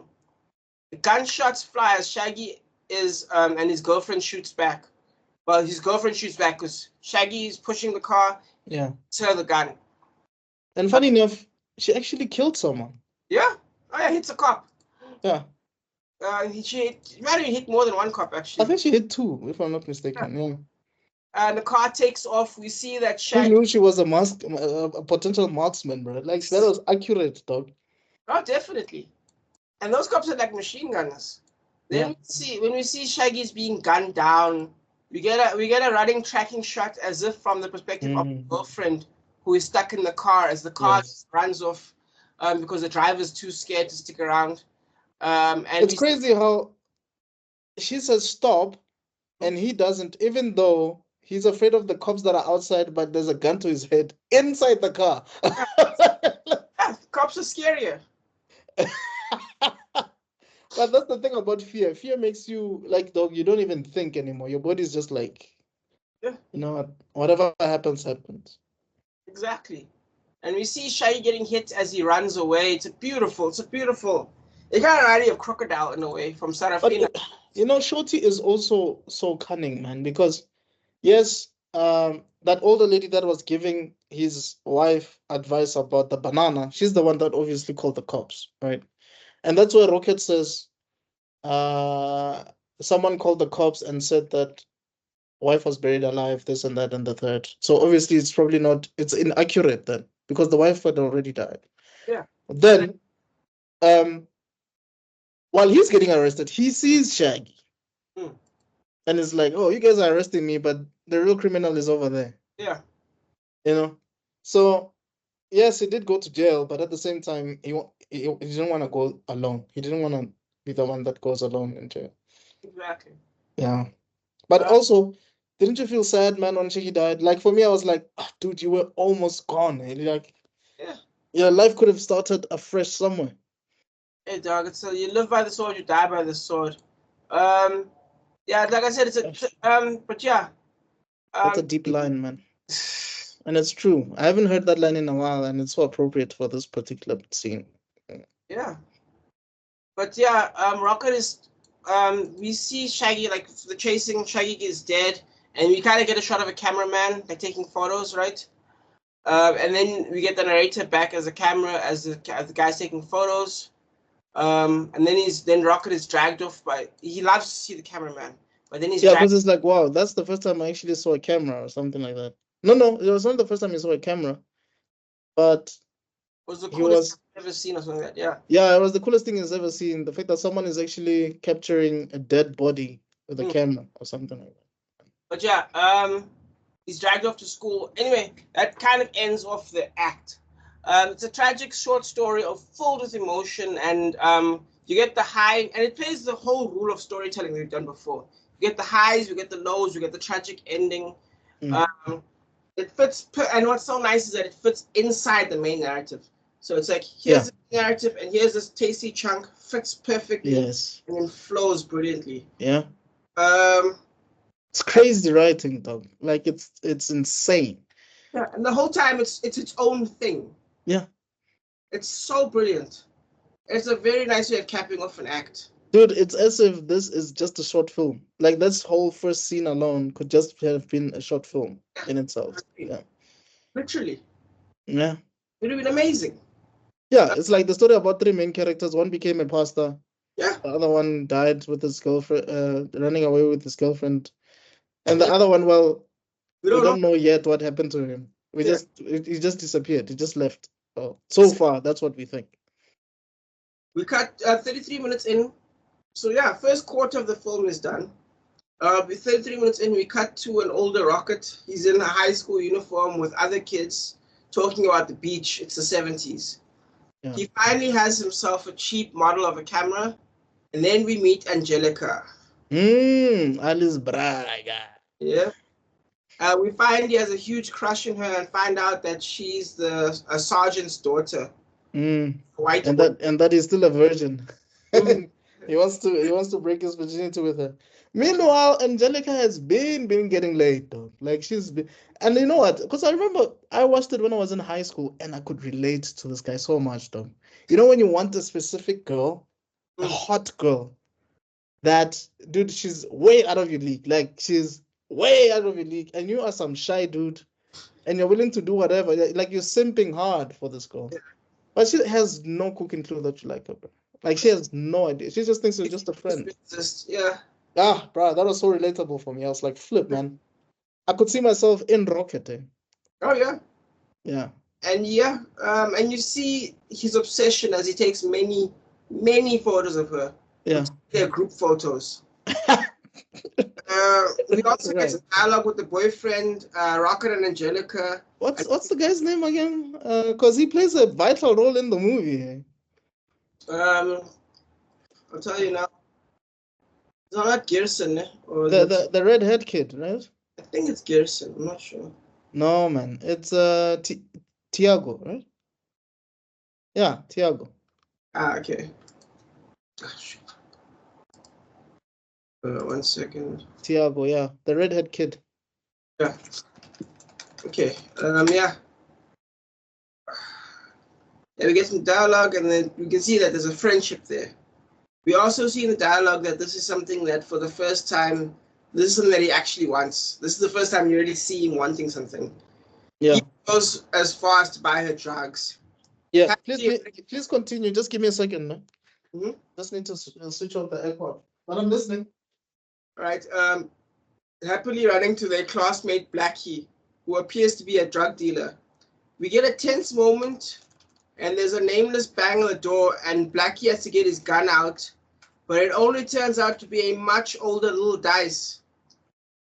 The gunshots fly as Shaggy and his girlfriend shoots back. Well, his girlfriend shoots back because Shaggy is pushing the car. Yeah. To the gun. And funny enough, she actually killed someone. Yeah. Oh yeah, hits a cop. Yeah. She might have hit more than one cop actually. I think she hit 2, if I'm not mistaken. Yeah. And the car takes off. We see that Shaggy. Who knew she was a potential marksman, bro? Like, that was accurate, dog. Oh, definitely. And those cops are like machine gunners. Then when we see Shaggy's being gunned down, we get a running tracking shot as if from the perspective of the girlfriend who is stuck in the car as the car runs off because the driver's too scared to stick around. And it's crazy how she says stop and he doesn't, even though he's afraid of the cops that are outside, but there's a gun to his head inside the car. Cops are scarier. But that's the thing about fear. Fear makes you, like, dog, you don't even think anymore. Your body's just like, you know, whatever happens, happens. Exactly. And we see Shaggy getting hit as he runs away. It's beautiful. It kind of reminds me of Crocodile in a way from South Africa. You know, Shorty is also so cunning, man, because, yes, that older lady that was giving his wife advice about the banana, she's the one that obviously called the cops, right? And that's where Rocket says, someone called the cops and said that wife was buried alive, this and that and the third. So obviously it's inaccurate then, because the wife had already died. Yeah. Then, while he's getting arrested, he sees Shaggy. And it's like, oh, you guys are arresting me, but the real criminal is over there. Yeah. You know? So, yes, he did go to jail, but at the same time, he didn't want to go alone. He didn't want to be the one that goes alone in jail. Exactly. Yeah. But also, didn't you feel sad, man, when Shaggy died? Like, for me, I was like, oh, dude, you were almost gone. And like, your life could have started afresh somewhere. Hey dog, it's you live by the sword, you die by the sword. Yeah, like I said, but yeah. That's a deep line, man. And it's true. I haven't heard that line in a while, and it's so appropriate for this particular scene. Yeah. But yeah, Rocket is we see Shaggy, like the chasing, Shaggy is dead, and we kind of get a shot of a cameraman like taking photos, right? And then we get the narrator back as a camera as the guy's taking photos. And then Rocket is dragged off by, he loves to see the cameraman, but then he's Yeah, dragged. because it's like, wow, that's the first time I actually saw a camera or something like that. No, it was not the first time he saw a camera, but Was the he coolest was, I've ever seen or something like that. Yeah. yeah, it was the coolest thing he's ever seen. The fact that someone is actually capturing a dead body with a camera or something like that. But yeah, he's dragged off to school. Anyway, that kind of ends off the act. It's a tragic short story of filled with emotion, and you get the high, and it plays the whole rule of storytelling that we've done before. You get the highs, you get the lows, you get the tragic ending. It fits, and what's so nice is that it fits inside the main narrative. So it's like, here's the narrative, and here's this tasty chunk, fits perfectly, yes, and then flows brilliantly. Yeah. It's crazy writing, dog. Like it's insane. Yeah, and the whole time it's its own thing. Yeah. It's so brilliant. It's a very nice way of capping off an act. Dude, it's as if this is just a short film. Like this whole first scene alone could just have been a short film in itself. Yeah. Literally. Yeah. It would have been amazing. Yeah, it's like the story about three main characters. One became a pastor. Yeah. The other one died with his girlfriend, running away with his girlfriend. And the other one, well, we don't know yet what happened to him. He just disappeared. He just left. Oh, so far, that's what we think. We cut 33 minutes in. So yeah, first quarter of the film is done. 33 minutes in, we cut to an older Rocket. He's in a high school uniform with other kids talking about the beach. It's the 70s. Yeah. He finally has himself a cheap model of a camera. And then we meet Angelica. Alice Braga. Yeah. We find he has a huge crush on her and find out that she's a sergeant's daughter. White and that he's still a virgin. He wants to break his virginity with her. Meanwhile, Angelica has been getting laid, though. Like she's been, and you know what? Because I remember I watched it when I was in high school, and I could relate to this guy so much, though. You know when you want a specific girl, a hot girl, that dude, she's way out of your league. Like she's way out of your league, and you are some shy dude, and you're willing to do whatever. Like you're simping hard for this girl, but she has no cooking clue that you like her, bro. Like she has no idea. She just thinks you're just a friend. Yeah. Ah, bro, that was so relatable for me. I was like, flip, man. I could see myself in Rocket. Oh yeah. Yeah. And yeah, and you see his obsession as he takes many photos of her. Yeah. They're group photos. We also get a dialogue with the boyfriend, Rocket and Angelica. What's the guy's name again? Because he plays a vital role in the movie. I'll tell you now. It's not Gerson, or the redhead kid, right? I think it's Gerson. I'm not sure. No, man, it's Tiago, right? Yeah, Tiago. Okay. Gosh. 1 second. Tiago, yeah, the redhead kid. Yeah. Okay. Yeah. We get some dialogue, and then we can see that there's a friendship there. We also see in the dialogue that this is something that, for the first time, this is something that he actually wants. This is the first time you really see him wanting something. Yeah. He goes as far as to buy her drugs. Yeah. Please continue. Just give me a second, man. Just need to switch off the airport. But I'm listening. All right. Happily running to their classmate Blackie, who appears to be a drug dealer. We get a tense moment, and there's a nameless bang on the door, and Blackie has to get his gun out, but it only turns out to be a much older little Dice.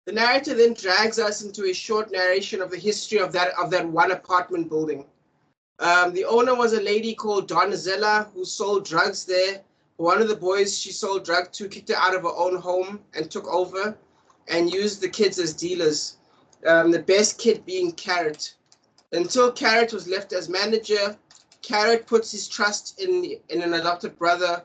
The narrator then drags us into a short narration of the history of that one apartment building. The owner was a lady called Donzella who sold drugs there. One of the boys she sold drugs to kicked her out of her own home and took over and used the kids as dealers. The best kid being Carrot. Until Carrot was left as manager, Carrot puts his trust in an adopted brother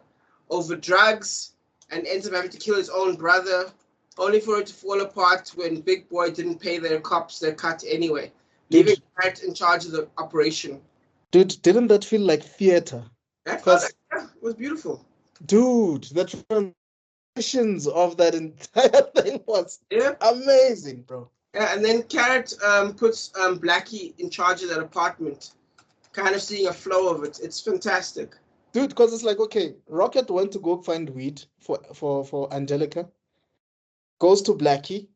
over drugs and ends up having to kill his own brother, only for it to fall apart when Big Boy didn't pay their cops their cut anyway, leaving Carrot in charge of the operation. Dude, didn't that feel like theater? That felt like, yeah, it was beautiful. Dude, the transitions of that entire thing was amazing, bro. Yeah, and then Carrot puts Blackie in charge of that apartment, kind of seeing a flow of it. It's fantastic. Dude, because it's like, okay, Rocket went to go find weed for Angelica, goes to Blackie.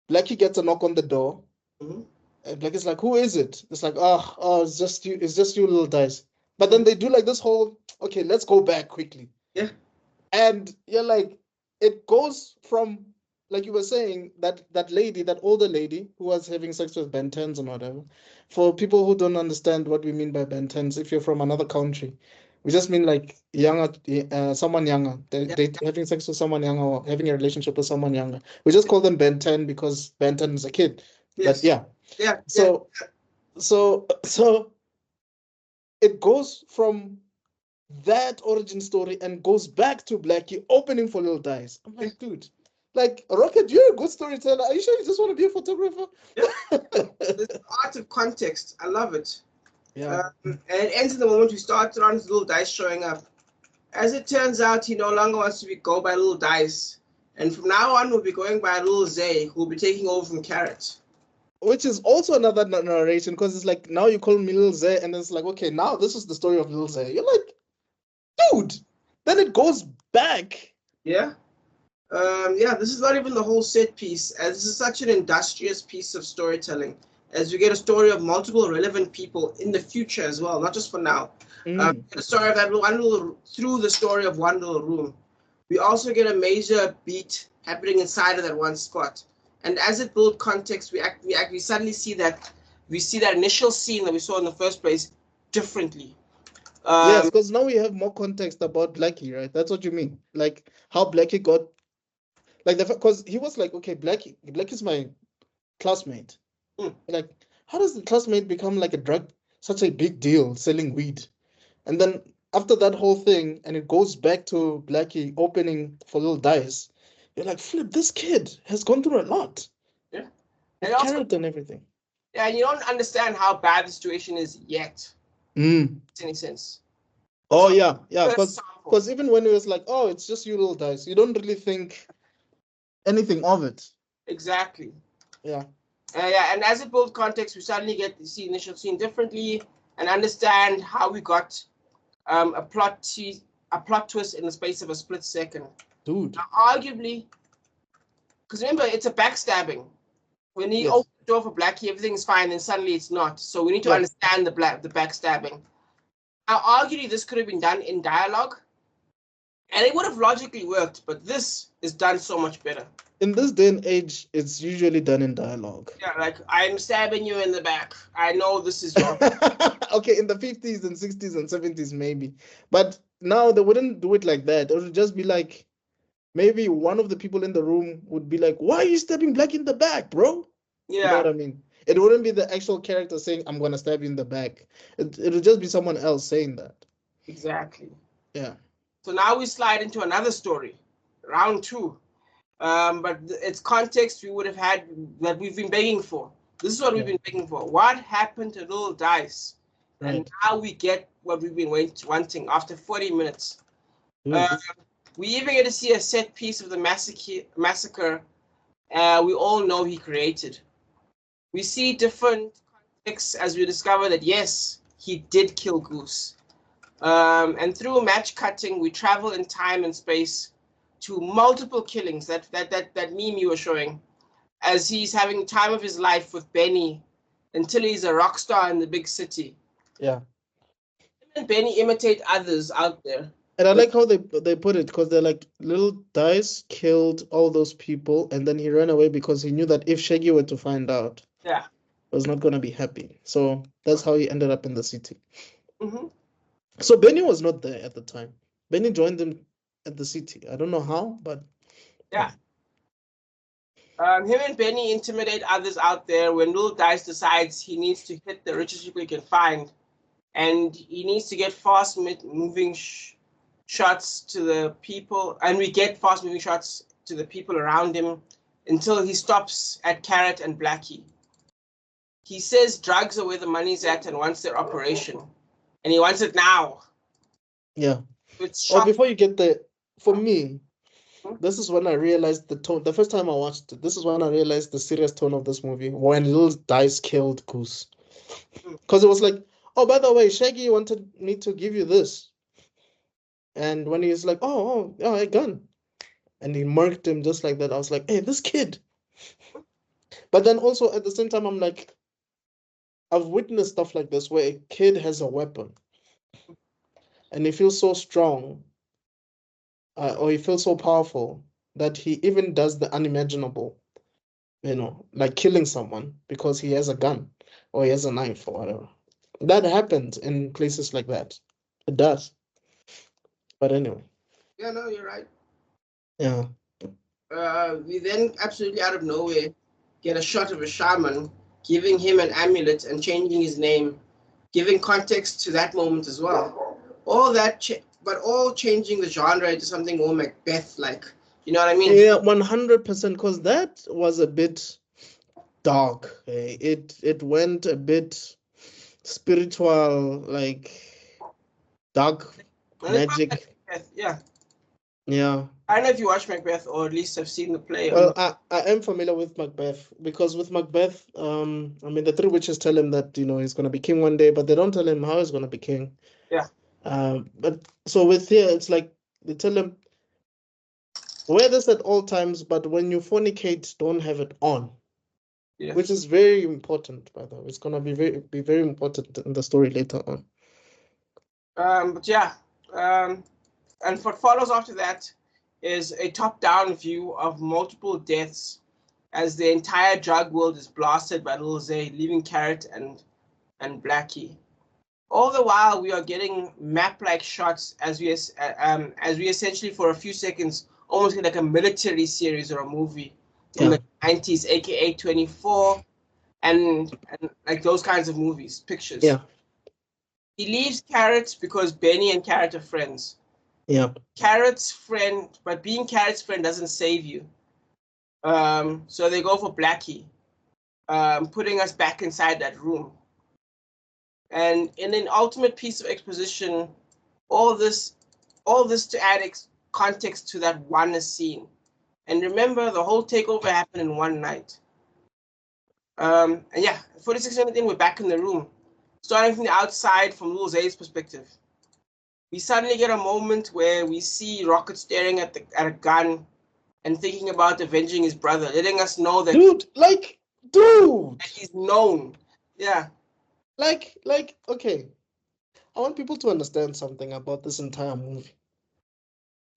Blackie gets a knock on the door. Mm-hmm. And Blackie's like, who is it? It's like, oh, it's just you, little dice. But then they do like this whole, okay, let's go back quickly. Yeah. And you're like, it goes from, like you were saying, that lady, that older lady who was having sex with Ben 10s and whatever. For people who don't understand what we mean by Ben 10s, if you're from another country, we just mean like younger, someone younger. They having sex with someone younger or having a relationship with someone younger. We just call them Ben 10 because Ben 10 is a kid. Yes. But yeah. Yeah. So it goes from that origin story and goes back to Blackie opening for Little Dice. I'm like, dude, like Rocket, you're a good storyteller. Are you sure you just want to be a photographer? Yeah. The art of context. I love it. Yeah. And it ends in the moment we start around with Little Dice showing up. As it turns out, he no longer wants to go by Little Dice. And from now on, we'll be going by Little Zay, who will be taking over from Carrot. Which is also another narration, because it's like, now you call me Little Zay, and it's like, okay, now this is the story of Little Zay. You're like, dude. Then it goes back. Yeah. This is not even the whole set piece, as this is such an industrious piece of storytelling, as we get a story of multiple relevant people in the future as well, not just for now. The story of that through the story of one little room. We also get a major beat happening inside of that one spot. And as it builds context, we suddenly see that initial scene that we saw in the first place differently. Yes, because now we have more context about Blackie, right? That's what you mean. Like how Blackie got, like, because he was like, okay, Blackie's my classmate. Like, how does the classmate become like such a big deal, selling weed? And then after that whole thing, and it goes back to Blackie opening for Little Dice, you're like, flip, this kid has gone through a lot. Yeah. And Carrot and everything. Yeah, and you don't understand how bad the situation is yet. In any sense. Oh, yeah. Because even when it was like, oh, it's just you Little Dice, you don't really think anything of it. Exactly. Yeah. And as it builds context, we suddenly get to see the initial scene differently and understand how we got a plot twist in the space of a split second. Dude. Now, arguably, because remember, it's a backstabbing. When he opens the door for Blackie, everything's fine, then suddenly it's not. So we need to understand the backstabbing. Now, arguably, this could have been done in dialogue, and it would have logically worked, but this is done so much better. In this day and age, it's usually done in dialogue. Yeah, like, I'm stabbing you in the back. I know this is wrong. Okay, in the 50s and 60s and 70s, maybe. But now they wouldn't do it like that. It would just be like, maybe one of the people in the room would be like, why are you stabbing Black in the back, bro? Yeah. You know what I mean? It wouldn't be the actual character saying, I'm going to stab you in the back. It would just be someone else saying that. Exactly. Yeah. So now we slide into another story, round 2. But its context we would have had that we've been begging for. This is what we've been begging for. What happened to Little Dice? Right. And now we get what we've been wanting after 40 minutes. We even get to see a set piece of the massacre we all know he created. We see different contexts as we discover that, yes, he did kill Goose. And through match cutting, we travel in time and space to multiple killings, that meme you were showing, as he's having time of his life with Benny until he's a rock star in the big city. Yeah. Him and Benny imitate others out there. And I like how they put it, because they're like, Little Dice killed all those people, and then he ran away because he knew that if Shaggy were to find out, he was not going to be happy. So that's how he ended up in the city. So Benny was not there at the time. Benny joined them at the city. I don't know how, but him and Benny intimidate others out there when Little Dice decides he needs to hit the richest people he can find and he needs to get fast-moving shots to the people, and we get fast-moving shots to the people around him until he stops at Carrot and Blackie. He says drugs are where the money's at and wants their operation, and he wants it now. Yeah. It's shocking. Before you get there, for me, this is when I realized the tone. The first time I watched it, this is when I realized the serious tone of this movie, when Lil Dice killed Goose. Because it was like, oh, by the way, Shaggy wanted me to give you this. And when he's like, oh, a gun. And he murked him just like that. I was like, hey, this kid. But then also at the same time, I'm like, I've witnessed stuff like this where a kid has a weapon and he feels so strong or he feels so powerful that he even does the unimaginable, like killing someone because he has a gun or he has a knife or whatever. That happens in places like that. It does. But anyway. Yeah, no, you're right. Yeah. We then, absolutely out of nowhere, get a shot of a shaman giving him an amulet and changing his name, giving context to that moment as well. All that, but all changing the genre into something more Macbeth-like. You know what I mean? Yeah, 100%. Because that was a bit dark. It went a bit spiritual, like dark magic. Yeah. Yeah. I don't know if you watch Macbeth or at least have seen the play. Well, I am familiar with Macbeth because with Macbeth, I mean, the three witches tell him that, he's going to be king one day, but they don't tell him how he's going to be king. Yeah. But so with here, it's like they tell him, wear this at all times, but when you fornicate, don't have it on. Yes. Which is very important, by the way. It's going to be very important in the story later on. But yeah. And what follows after that is a top-down view of multiple deaths as the entire drug world is blasted by Lil Zay, leaving Carrot and Blackie. All the while, we are getting map-like shots as we essentially, for a few seconds, almost get like a military series or a movie from the 90s, aka 24, and like those kinds of movies, pictures. Yeah. He leaves Carrot because Benny and Carrot are friends. Yeah. Carrot's friend, but being Carrot's friend doesn't save you. So they go for Blackie, putting us back inside that room. And in an ultimate piece of exposition, all this to add context to that one scene. And remember, the whole takeover happened in one night. And yeah, 46 minutes in, we're back in the room. Starting from the outside, from Lil Zay's perspective. We suddenly get a moment where we see Rocket staring at a gun and thinking about avenging his brother, letting us know that dude, that he's known. Yeah. Like, okay. I want people to understand something about this entire movie.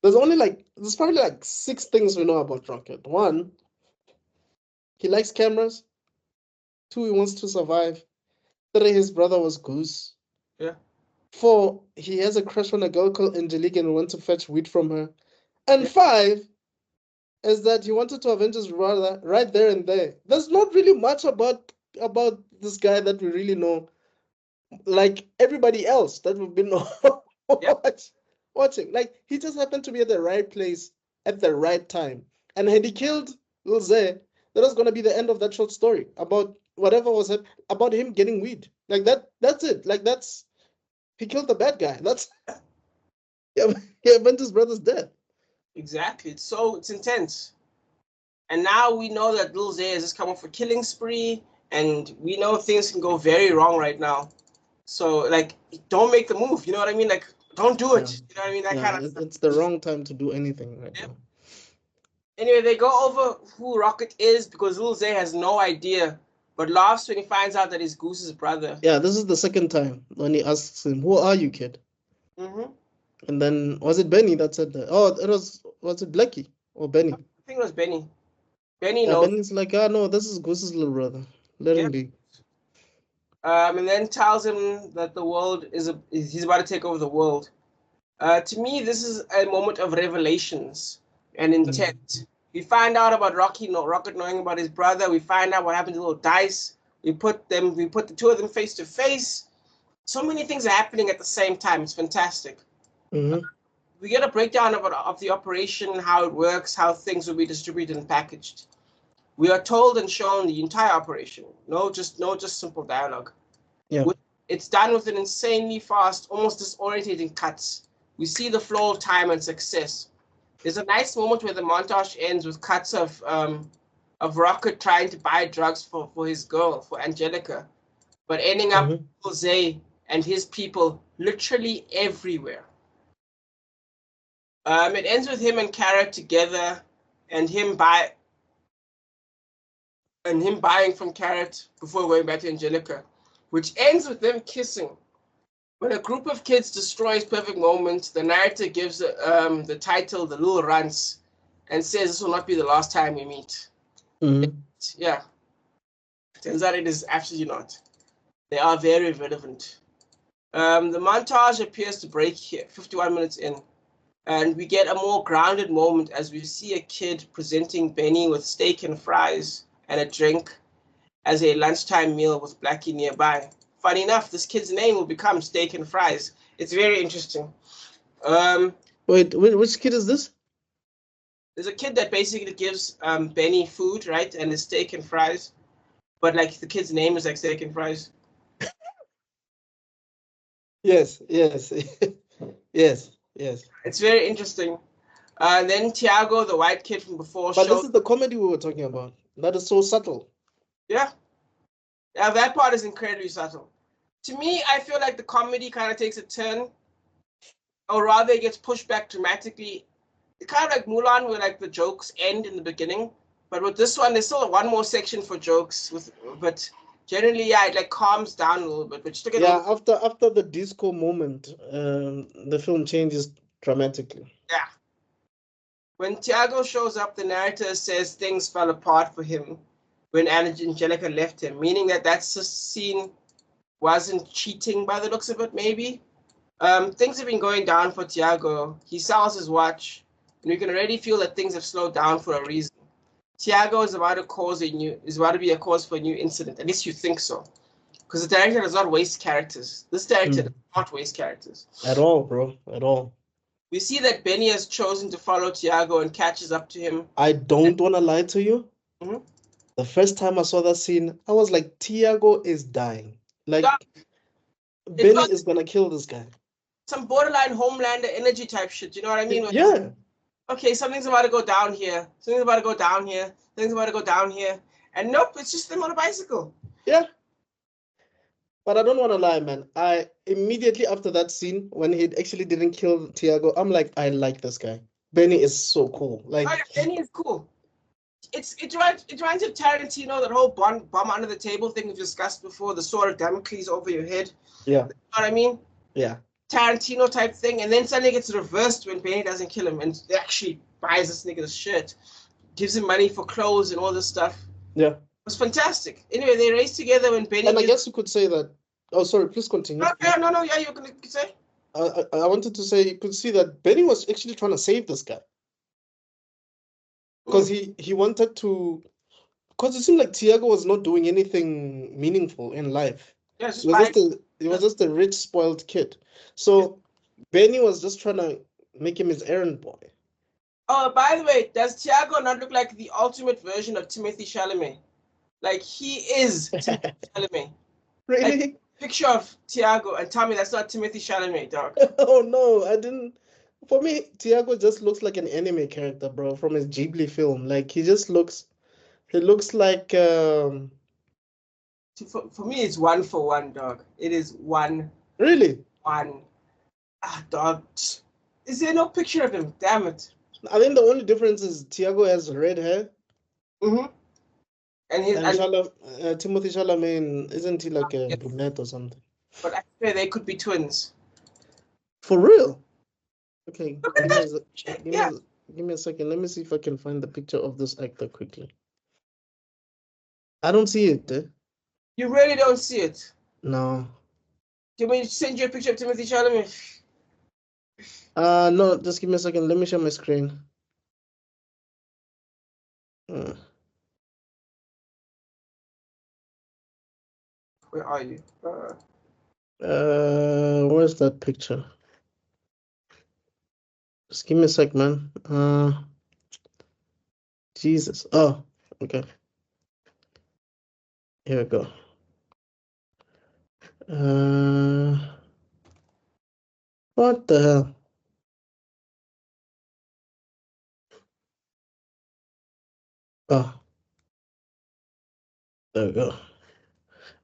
There's probably like 6 things we know about Rocket. 1, he likes cameras. 2, he wants to survive. 3, his brother was Goose. Yeah. 4, he has a crush on a girl called Angelique and wants to fetch weed from her. And 5 is that he wanted to avenge his brother right there and there. There's not really much about this guy that we really know, like everybody else that we've been watching. Like, he just happened to be at the right place at the right time. And had he killed Lil Zay, that was going to be the end of that short story about whatever was about him getting weed. Like, that's it. Like, he killed the bad guy. That's he avenged his brother's death. Exactly. It's intense. And now we know that Lil Zay has just come off a killing spree, and we know things can go very wrong right now. So, like, don't make the move. You know what I mean? Like, don't do it. You know what I mean? That kind of. It's the wrong time to do anything right now. Anyway, they go over who Rocket is because Lil Zay has no idea, but laughs when he finds out that he's Goose's brother. Yeah, this is the second time when he asks him, "Who are you, kid?" Mm-hmm. And then was it Benny that said that? Oh, was it Blackie or Benny? I think it was Benny. Benny knows. Benny's like, no, this is Goose's little brother. Let him be. And then tells him that the world he's about to take over the world. To me, this is a moment of revelations and intent. We find out about Rocket knowing about his brother. We find out what happened to Little Dice. We put the two of them face to face, So many things are happening at the same time. It's fantastic. Mm-hmm. We get a breakdown of the operation, how it works, how things will be distributed and packaged. We are told and shown the entire operation. No, just simple dialogue. Yeah. It's done with an insanely fast, almost disorientating cuts. We see the flow of time and success. There's a nice moment where the montage ends with cuts of Rocket trying to buy drugs for his girl, for Angelica, but ending up Mm-hmm. Jose and his people literally everywhere. It ends with him and Carrot together, and him buying from Carrot before going back to Angelica, which ends with them kissing. When a group of kids destroys Perfect Moment, the narrator gives the title "The Little Runts" and says this will not be the last time we meet. Mm-hmm. Yeah, turns out it is absolutely not. They are very relevant. The montage appears to break here, 51 minutes in, and we get a more grounded moment as we see a kid presenting Benny with steak and fries and a drink as a lunchtime meal with Blackie nearby. Funny enough, this kid's name will become Steak and Fries. It's very interesting. Wait, which kid is this? There's a kid that basically gives Benny food, right, and his steak and fries, but like the kid's name is like Steak and Fries. Yes, yes, yes, yes. It's very interesting. Then Tiago, the white kid from before, But this shows. is the comedy we were talking about. That is so subtle. Yeah, yeah, that part is incredibly subtle. To me, I feel like the comedy kind of takes a turn, or rather, it gets pushed back dramatically. It's kind of like Mulan, where like the jokes end in the beginning, but with this one, there's still one more section for jokes. But generally, yeah, it like calms down a little bit. But just to get Yeah, after the disco moment, the film changes dramatically. yeah. When Tiago shows up, the narrator says things fell apart for him when Angelica left him, meaning that scene wasn't cheating by the looks of it, maybe. Things have been going down for Tiago. He sells his watch, and we can already feel that things have slowed down for a reason. Tiago is about to be a cause for a new incident. At least you think so. Because the director does not waste characters. This director does not waste characters. At all, bro. At all. We see that Benny has chosen to follow Tiago and catches up to him. I don't want to lie to you. Mhm. The first time I saw that scene, I was like, Tiago is dying. Like, It Benny felt is gonna kill this guy. some borderline Homelander energy type shit. You know what I mean? Yeah. Okay, something's about to go down here. Something's about to go down here. Something's about to go down here. And nope, it's just them on a bicycle. Yeah. But I don't want to lie, man. I immediately after that scene, when he actually didn't kill Tiago, I'm like, I like this guy. Benny is so cool. Like, Benny is cool. It reminds you of Tarantino, that whole bomb under the table thing we've discussed before, the sword of Damocles over your head. yeah, You know what I mean? yeah. Tarantino type thing, and then suddenly it gets reversed when Benny doesn't kill him and actually buys this nigga's shirt, gives him money for clothes and all this stuff. Yeah. It was fantastic. Anyway, they race together when Benny. And I guess you could say that. Oh, sorry, please continue. No, yeah, you're gonna say. I wanted to say you could see that Benny was actually trying to save this guy. Because he wanted to, because it seemed like Tiago was not doing anything meaningful in life. Yeah, He was just a rich, spoiled kid. So Benny was just trying to make him his errand boy. Oh, by the way, does Tiago not look like the ultimate version of Timothy Chalamet? Like, he is Timothy Chalamet. Really? Like, picture of Tiago and tell me that's not Timothy Chalamet, dog. Oh no, I didn't. For me, Tiago just looks like an anime character, bro, from his Ghibli film. Like he looks like For me, it's 1-for-1, dog. It is one. Really? Dog. Is there no picture of him? Damn it. I think the only difference is Tiago has red hair. Mm-hmm. And Timothy Chalamet, isn't he like a brunette or something? But I swear they could be twins. For real? Okay, Look at that. give me a second. Let me see if I can find the picture of this actor quickly. I don't see it. You really don't see it. No. Can we send you a picture of Timothy Chalamet? No, just give me a second. Let me share my screen. Where are you? Where's that picture? Just give me a sec, man. Jesus. Oh, okay. Here we go. What the hell? Oh, there we go.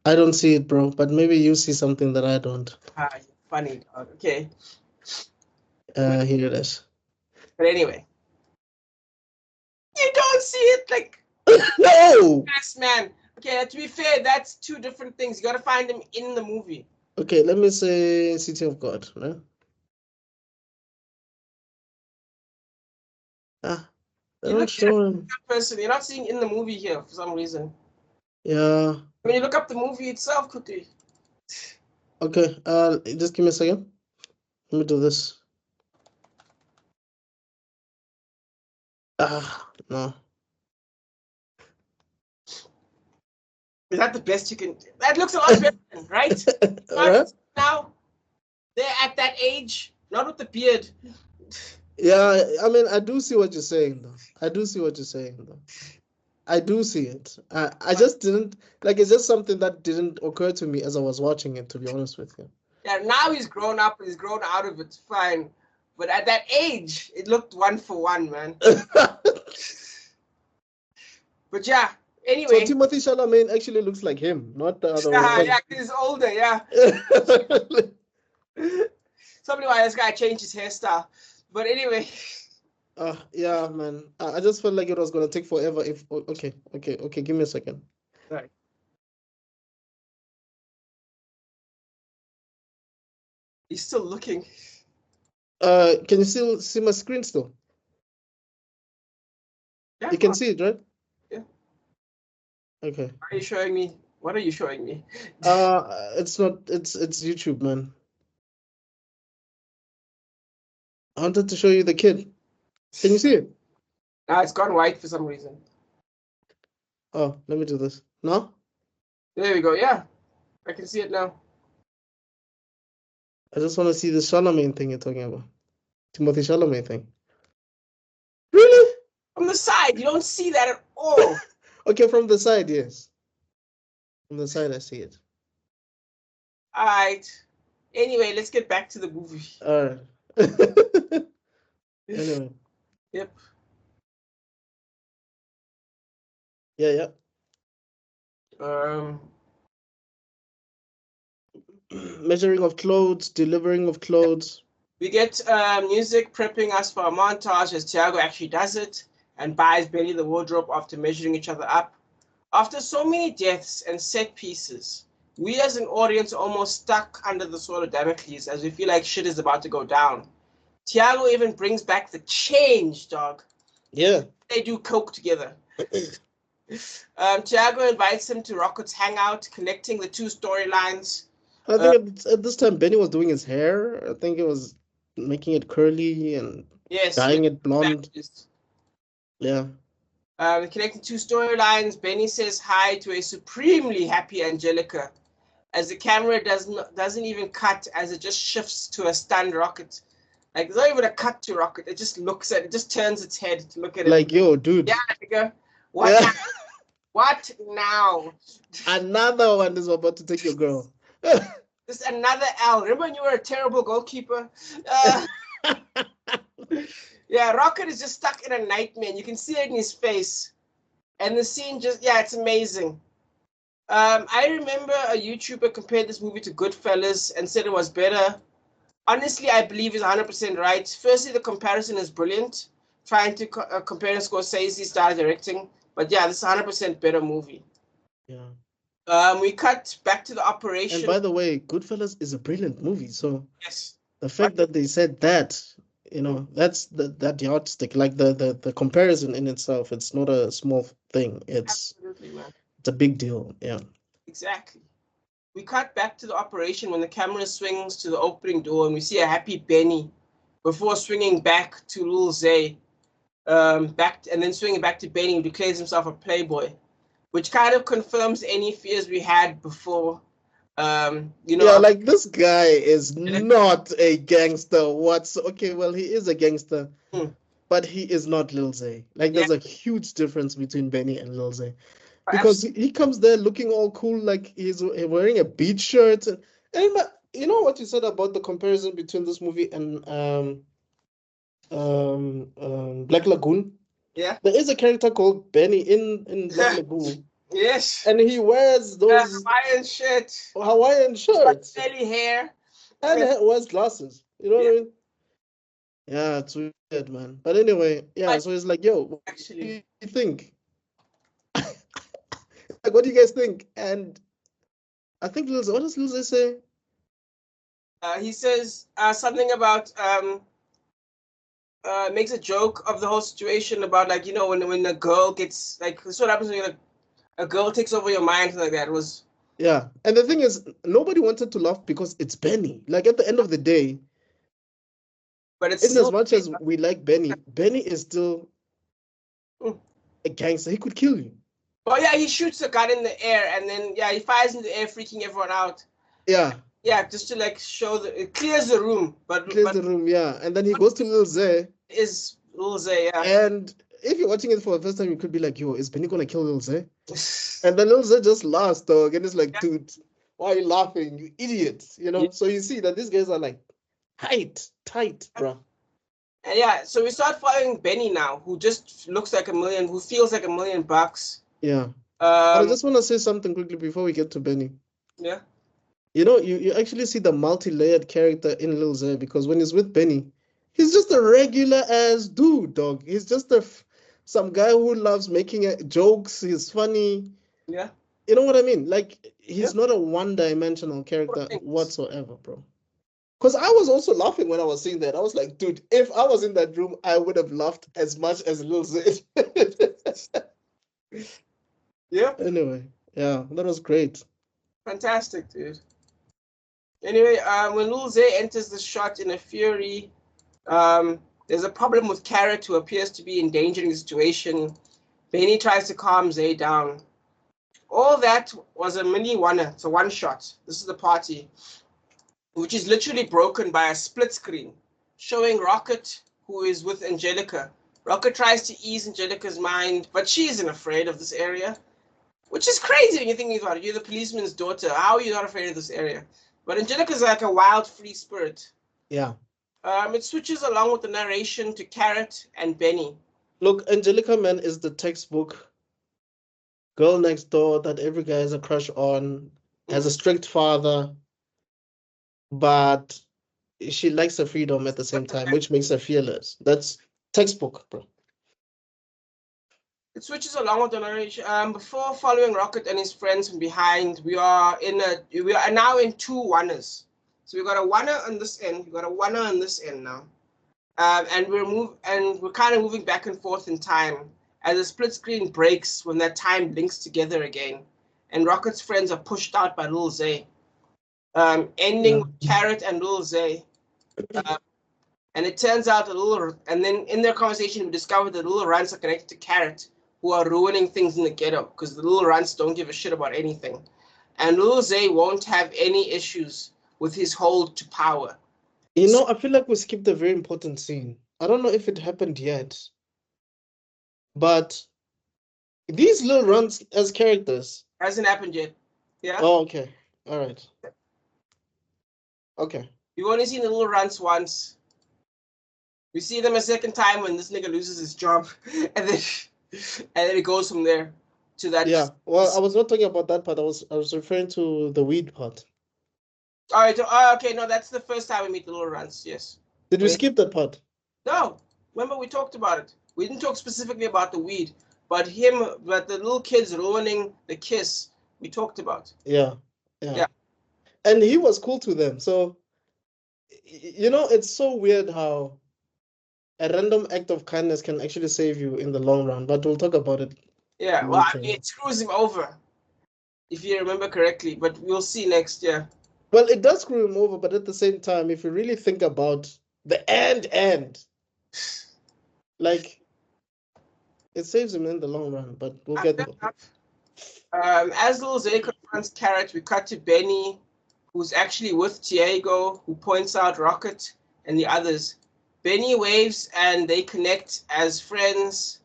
I don't see it, bro, but maybe you see something that I don't. Ah, you're funny, dog. Okay. Here it is. But anyway. You don't see it, like, No! yes, man. Okay, to be fair, that's two different things. You gotta find them in the movie. Okay, let me say City of God. No? Ah, they're You not look at showing. that person, you're not seeing in the movie here for some reason. Yeah. When you look up the movie itself, quickly. Okay, just give me a second. Let me do this. Ah, no. Is that the best you can do? That looks a lot better, right? Alright? Now, they're at that age, not with the beard. Yeah, I mean, I do see what you're saying, though. I do see what you're saying, though. I do see it. I just didn't, like, it's just something that didn't occur to me as I was watching it, to be honest with you. Yeah, now he's grown up, he's grown out of it, fine. But at that age, it looked 1-for-1, man. But yeah, anyway. So Timothy Chalamet actually looks like him, not the other way around. Yeah, he's older, yeah. Somebody why this guy changed his hairstyle. But anyway. Yeah, man. I just felt like it was gonna take forever. Okay, give me a second. Right. He's still looking. Can you still see my screen still? Yeah, you can see it, right? Yeah. Okay. Are you showing me? What are you showing me? It's not. It's YouTube, man. I wanted to show you the kid. Can you see it? Nah, it's gone white for some reason. Oh, let me do this. No? There we go. Yeah, I can see it now. I just want to see the Chalamet thing you're talking about. Timothy Chalamet thing. Really? From the side, you don't see that at all. Okay, from the side, yes. From the side, I see it. All right. Anyway, let's get back to the movie. All right. Anyway. Yep. Yeah. Measuring of clothes, delivering of clothes. We get music prepping us for a montage as Tiago actually does it and buys Benny the wardrobe after measuring each other up. After so many deaths and set pieces, we as an audience are almost stuck under the sword of Damocles as we feel like shit is about to go down. Tiago even brings back the change, dog. Yeah. They do coke together. Tiago invites him to Rocket's hangout, connecting the two storylines. I think at this time Benny was doing his hair. I think it was making it curly and dyeing it blonde. Yeah. Connecting two storylines, Benny says hi to a supremely happy Angelica as the camera doesn't even cut, as it just shifts to a stunned Rocket. Like, there's not even a cut to Rocket. It just looks at it, just turns its head to look at it. Like, yo, dude. Yeah, nigga. What now? What now? Another one is about to take your girl. Just another L. Remember when you were a terrible goalkeeper? Yeah, Rocket is just stuck in a nightmare. You can see it in his face. And the scene just, yeah, it's amazing. I remember a YouTuber compared this movie to Goodfellas and said it was better. Honestly, I believe he's 100% right. Firstly, the comparison is brilliant. Trying to compare Scorsese's style directing. But yeah, this is 100% better movie. Yeah. We cut back to the operation. And by the way, Goodfellas is a brilliant movie. So yes, the fact that they said that, you know, that's that yardstick. Like the comparison in itself, it's not a small thing. It's absolutely, man. It's a big deal. Yeah. Exactly. We cut back to the operation when the camera swings to the opening door and we see a happy Benny before swinging back to Lil Zay. And then swinging back to Benny, who declares himself a playboy, which kind of confirms any fears we had before. You know, Yeah, like this guy is not a gangster. Okay, well, he is a gangster, Hmm. but he is not Lil Zay. Like, Yeah, there's a huge difference between Benny and Lil Zay. Because absolutely. he comes there looking all cool, like he's wearing a beach shirt. And you know what you said about the comparison between this movie and Black Lagoon? Yeah. There is a character called Benny in Black Lagoon, Yes. and he wears those Hawaiian shit. Hawaiian He's got shirts curly hair. and Yeah. wears glasses. You know what Yeah. I mean? Yeah, it's weird, man. But anyway, yeah, Like, so it's like, yo, what do actually, you think? Like, what do you guys think? And I think what does Lil Zay say? he says something about makes a joke of the whole situation about, like, you know, when a girl gets, like, this is what happens when a girl takes over your mind, something like that. It was, Yeah. And the thing is, nobody wanted to laugh because it's Benny. Like, at the end of the day, but it's in as still. much as we like Benny, Benny is still Mm. a gangster. He could kill you. Oh yeah, he shoots a gun in the air and then he fires in the air, freaking everyone out. Yeah. Yeah, just to like show it clears the room, Clears but the room, yeah. And then he goes to Lil Zay. is Lil Zay, yeah. And if you're watching it for the first time, you could be like, yo, is Benny gonna kill Lil Zay? And then Lil Zay just laughs, dog. And it's like, dude, why are you laughing? You idiot. You know? Yeah. So you see that these guys are like tight, bro. And yeah, so we start following Benny now, who just looks like who feels like $1,000,000. Yeah. But I Um, just want to say something quickly before we get to Benny. yeah, You know, you actually see the multi-layered character in Lil Zay because when he's with Benny, he's just a regular ass dude, dog. He's just some guy who loves making jokes. He's funny. yeah, You know what I mean? Like, yeah. he's not a one-dimensional character Thanks. whatsoever, bro. Because I was also laughing when I was seeing that. I was like, dude, if I was in that room, I would have laughed as much as Lil Zay. Yeah, Anyway, yeah, that was great. fantastic, dude. Anyway, when Lil Zay enters the shot in a fury, there's a problem with Carrot, who appears to be endangering the situation. Benny tries to calm Zay down. All that was a mini one-er. It's a one-shot. This is the party, which is literally broken by a split screen showing Rocket, who is with Angelica. Rocket tries to ease Angelica's mind, but she isn't afraid of this area, which is crazy when you're thinking about it. You're the policeman's daughter. How are you not afraid of this area? But Angelica's like a wild, free spirit. Yeah. It switches along with the narration to Carrot and Benny. Look, Angelica Man is the textbook girl next door that every guy has a crush on, has a strict father, but she likes her freedom at the same time, which makes her fearless. That's textbook, bro. It switches along with the narration. Before following Rocket and his friends from behind, we are now in two one-ers. So we got a one-er on this end, we got a one-er on this end now. And we're kind of moving back and forth in time as the split screen breaks when that time links together again, and Rocket's friends are pushed out by Lil Zay. Ending with Carrot and Lil Zay. And it turns out and then in their conversation, we discovered that Little Runts are connected to Carrot, who are ruining things in the ghetto because the Little Runts don't give a shit about anything. And Lil Zay won't have any issues with his hold to power. You know, I feel like we skipped a very important scene. I don't know if it happened yet, but these Lil Runs as characters. Hasn't happened yet. Yeah? Oh, okay. All right. Okay. You've only seen the Little Runts once. We see them a second time when this nigga loses his job, and then it goes from there to that. Yeah. Well, I was not talking about that part. I was referring to the weed part. All right. Okay. No, that's the first time we meet the Little Runs. Yes. Did we skip that part? No. Remember, we talked about it. We didn't talk specifically about the weed, but the little kids ruining the kiss. We talked about. Yeah. And he was cool to them. So, you know, it's so weird how a random act of kindness can actually save you in the long run. But we'll talk about it. Yeah. Well, I mean, it screws him over, if you remember correctly. But we'll see next year. Well, it does screw him over, but at the same time, if you really think about the end, like, it saves him in the long run, but we'll get there. As Lil Zay confronts Carrot, we cut to Benny who's actually with Diego, who points out Rocket and the others. Benny waves and they connect as friends.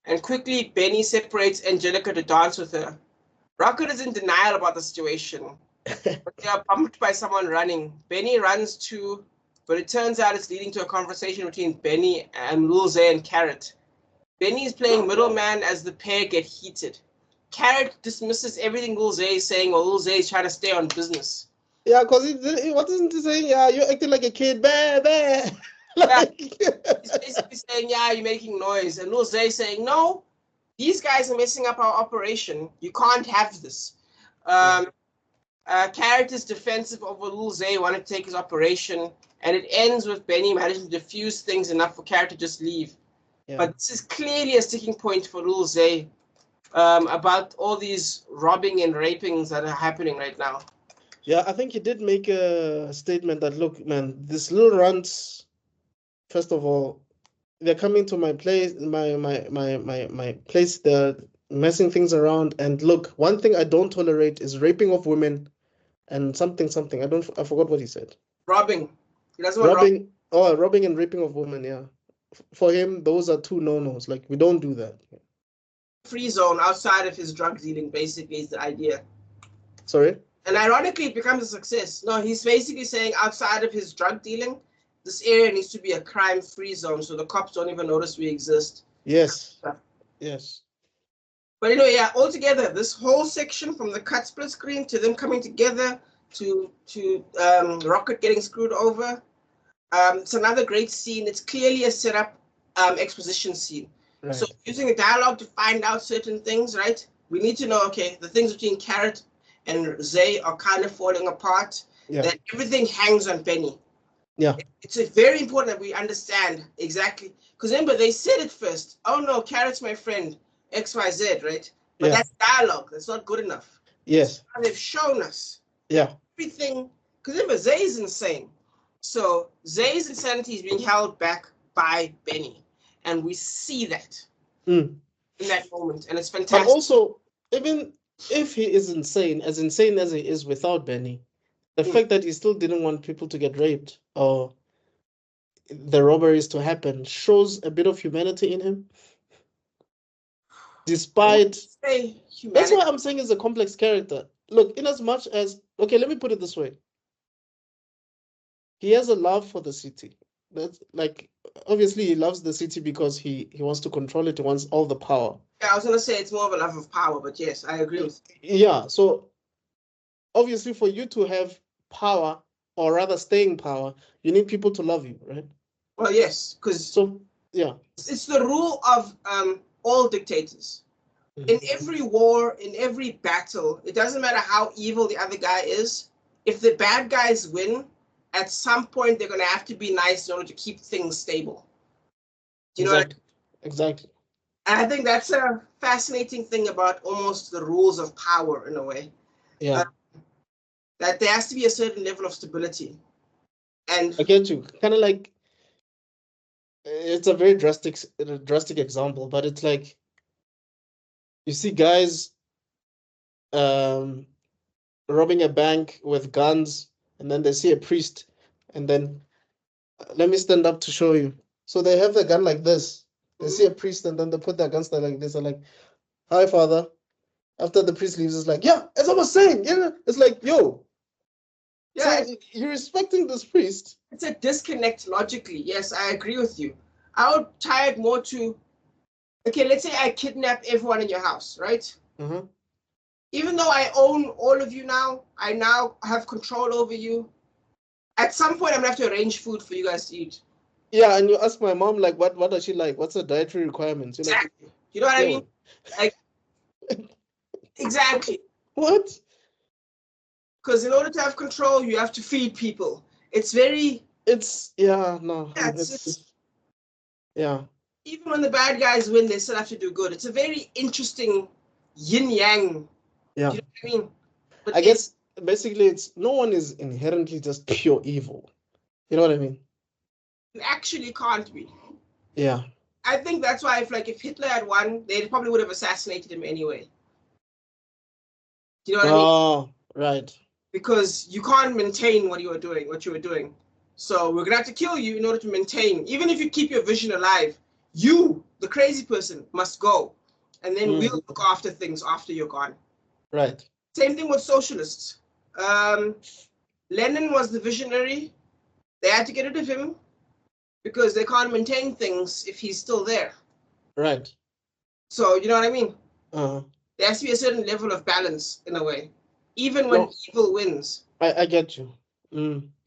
And quickly, Benny separates Angelica to dance with her. Rocket is in denial about the situation, but they are bumped by someone running. Benny runs too, but it turns out it's leading to a conversation between Benny and Lil Zay and Carrot. Benny is playing middleman as the pair get heated. Carrot dismisses everything Lil Zay is saying while Lil Zay is trying to stay on business. Yeah, because what isn't he saying? Yeah, you're acting like a kid. Bah, bah. Like, he's basically saying, yeah, you're making noise. And Lil Zay saying, no, these guys are messing up our operation. You can't have this. Carrot is defensive over Lil Zay wanting to take his operation. And it ends with Benny managing to defuse things enough for Carrot to just leave. Yeah. But this is clearly a sticking point for Lil Zay about all these robbing and rapings that are happening right now. Yeah, I think he did make a statement that, look, man, these little runts, first of all, they're coming to my place, my place, they're messing things around. And look, one thing I don't tolerate is raping of women and something. I forgot what he said. Robbing. He doesn't want robbing. Oh, robbing and raping of women, yeah. For him, those are two no-nos. Like, we don't do that. Free zone outside of his drug dealing, basically, is the idea. Sorry? And ironically, it becomes a success. No, he's basically saying outside of his drug dealing, this area needs to be a crime-free zone so the cops don't even notice we exist. Yes. Yes. But anyway, yeah, altogether, this whole section from the cut split screen to them coming together to Rocket getting screwed over, it's another great scene. It's clearly a setup exposition scene. Right. So using a dialogue to find out certain things, right? We need to know, okay, the things between Carrot and Zay are kind of falling apart. Yeah. That everything hangs on Benny. Yeah. It's very important that we understand exactly. Because remember, they said it first. Oh, no, Carrot's my friend, XYZ, right? But that's dialogue. That's not good enough. Yes. So they've shown us. Yeah. Everything. Because remember, Zay is insane. So Zay's insanity is being held back by Benny. And we see that in that moment. And it's fantastic. But also, even if he is insane as he is without Benny, the fact that he still didn't want people to get raped or the robberies to happen shows a bit of humanity in him. Despite... That's why I'm saying he's a complex character. Look, in as much as... Okay, let me put it this way. He has a love for the city. That's like... Obviously, he loves the city because he wants to control it. He wants all the power. Yeah, I was going to say it's more of a love of power, but yes, I agree with you. Yeah, so obviously for you to have power, or rather stay in power, you need people to love you, right? Well, yes, because it's the rule of all dictators. In every war, in every battle, it doesn't matter how evil the other guy is. If the bad guys win, at some point they're going to have to be nice in order to keep things stable. Do you know what I mean? Exactly. And I think that's a fascinating thing about almost the rules of power in a way. Yeah. That there has to be a certain level of stability. And I get you. Kind of like, it's a very drastic example, but it's like, you see guys robbing a bank with guns, and then they see a priest, and then let me stand up to show you. So they have the gun like this. They see a priest, and then they put their guns there like this. They're like, "Hi, Father." After the priest leaves, it's like, "Yeah, as I was saying, yeah." It's like, yo. Yeah, so you're respecting this priest. It's a disconnect logically. Yes, I agree with you. I would tie it more to, okay, let's say I kidnap everyone in your house, right? Mm-hmm. Even though I own all of you now, I now have control over you. At some point, I'm going to have to arrange food for you guys to eat. Yeah, and you ask my mom, like, what does she like? What's her dietary requirements? Exactly. You know what I mean? Like, exactly. What? Because in order to have control, you have to feed people. It's very... Yeah. Even when the bad guys win, they still have to do good. It's a very interesting yin-yang. Yeah. Do you know what I mean? But I guess, basically, no one is inherently just pure evil. You know what I mean? It actually can't be. Yeah. I think that's why if Hitler had won, they probably would have assassinated him anyway. Do you know what I mean? Oh, right. because you can't maintain what you were doing. So we're gonna have to kill you in order to maintain. Even if you keep your vision alive, you, the crazy person, must go, and then we'll look after things after you're gone. Right. Same thing with socialists. Lenin was the visionary. They had to get rid of him because they can't maintain things if he's still there. Right. So you know what I mean? Uh-huh. There has to be a certain level of balance in a way, even when evil wins. I get you.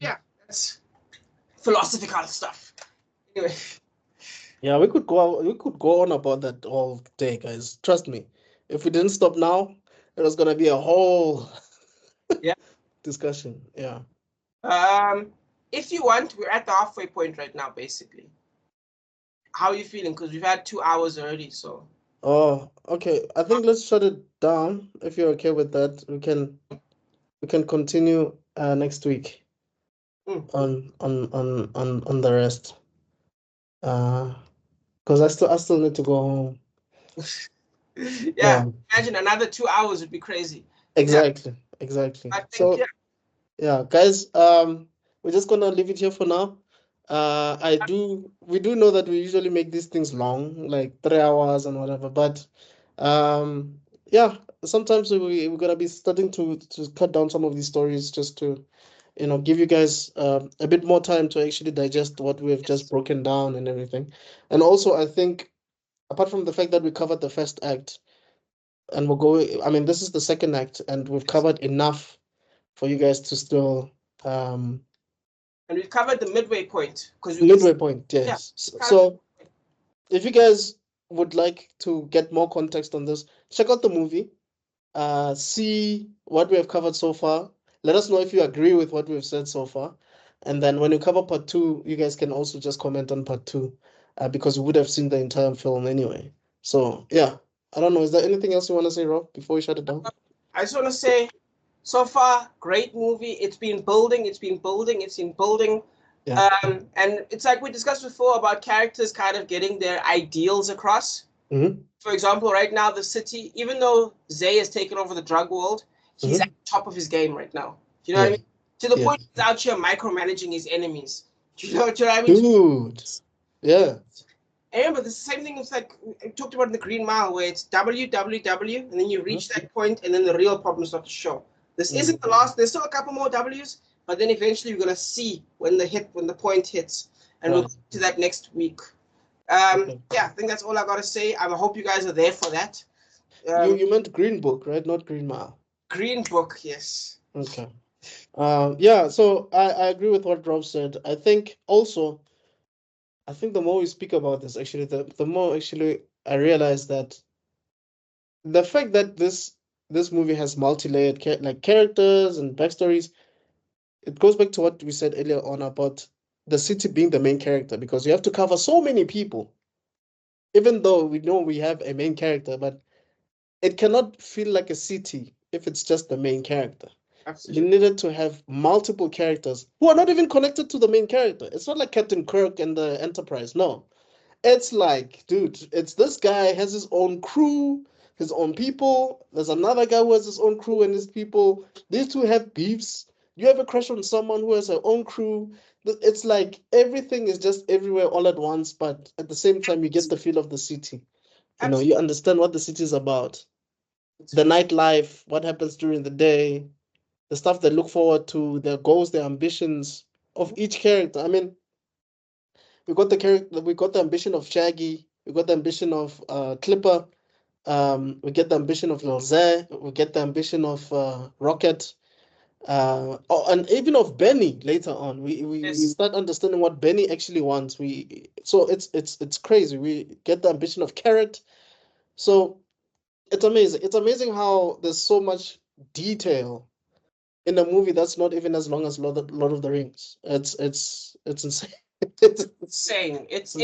Yeah, that's philosophical stuff. Anyway. Yeah, we could go on about that all day, guys. Trust me. If we didn't stop now, it was gonna be a whole discussion. Yeah. If you want, we're at the halfway point right now, basically. How are you feeling? Because we've had 2 hours already, so. Oh, okay. I think let's shut it down. If you're okay with that, we can continue next week on the rest. Because I still need to go home. Yeah, imagine another 2 hours would be crazy. Exactly. I think, So yeah, guys, we're just gonna leave it here for now. We do know that we usually make these things long, like 3 hours and whatever, but yeah, sometimes we're gonna be starting to cut down some of these stories just to, give you guys a bit more time to actually digest what we have just broken down and everything. And also, I think, apart from the fact that we covered the first act, and this is the second act, and we've covered enough for you guys to still and we've covered the midway point midway point, yes. So if you guys would like to get more context on this, check out the movie, see what we have covered so far. Let us know if you agree with what we've said so far, and then when you cover part 2, you guys can also just comment on part 2, because we would have seen the entire film anyway. So yeah, I don't know, is there anything else you want to say, Rob, before we shut it down? I just want to say, so far, great movie. It's been building. Yeah. And it's like we discussed before about characters kind of getting their ideals across. For example, right now, the city, even though Zay has taken over the drug world, he's at the top of his game right now. Do you know what I mean? To the point he's out here micromanaging his enemies. Do you know what I mean? Dude. Yeah. I remember the same thing. It's like I talked about in the Green Mile, where it's www, and then you reach that point, and then the real problem starts to show. This isn't the last. There's still a couple more W's, but then eventually you're gonna see when the point hits, and we'll get to that next week. Yeah, I think that's all I gotta say. I hope you guys are there for that. You meant Green Book, right? Not Green Mile. Green Book, yes. Okay. Yeah, so I agree with what Rob said. I think also, the more we speak about this, actually, the more actually I realize that the fact that this movie has multi-layered characters and backstories, it goes back to what we said earlier on about the city being the main character, because you have to cover so many people, even though we know we have a main character, but it cannot feel like a city if it's just the main character. Absolutely. You needed to have multiple characters who are not even connected to the main character. It's not like Captain Kirk and the Enterprise. No. It's like, dude, it's this guy has his own crew, his own people. There's another guy who has his own crew and his people. These two have beefs. You have a crush on someone who has their own crew. It's like everything is just everywhere all at once, but at the same time, you get the feel of the city. You understand what the city is about. The nightlife, what happens during the day, the stuff they look forward to, their goals, their ambitions of each character. I mean, we got the ambition of Shaggy, we got the ambition of Clipper, we get the ambition of Lil Zay, we get the ambition of Rocket, and even of Benny later on. We start understanding what Benny actually wants. So it's crazy. We get the ambition of Carrot. So it's amazing. It's amazing how there's so much detail in a movie that's not even as long as Lord of the Rings. It's insane. It's insane. It's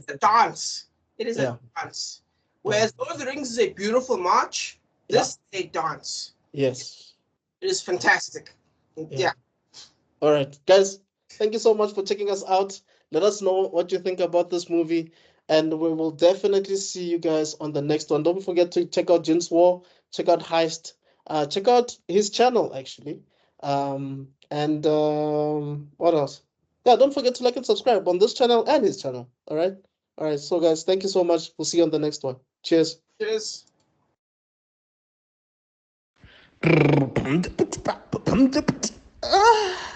a dance. It is a dance. Whereas Lord of the Rings is a beautiful march, this is a dance. Yes. It is fantastic. Yeah. All right, guys, thank you so much for checking us out. Let us know what you think about this movie, and we will definitely see you guys on the next one. Don't forget to check out Jin's War, check out Heist, check out his channel, actually. What else? Yeah, don't forget to like and subscribe on this channel and his channel. All right. All right. So guys, thank you so much. We'll see you on the next one. Cheers. Cheers. Ah.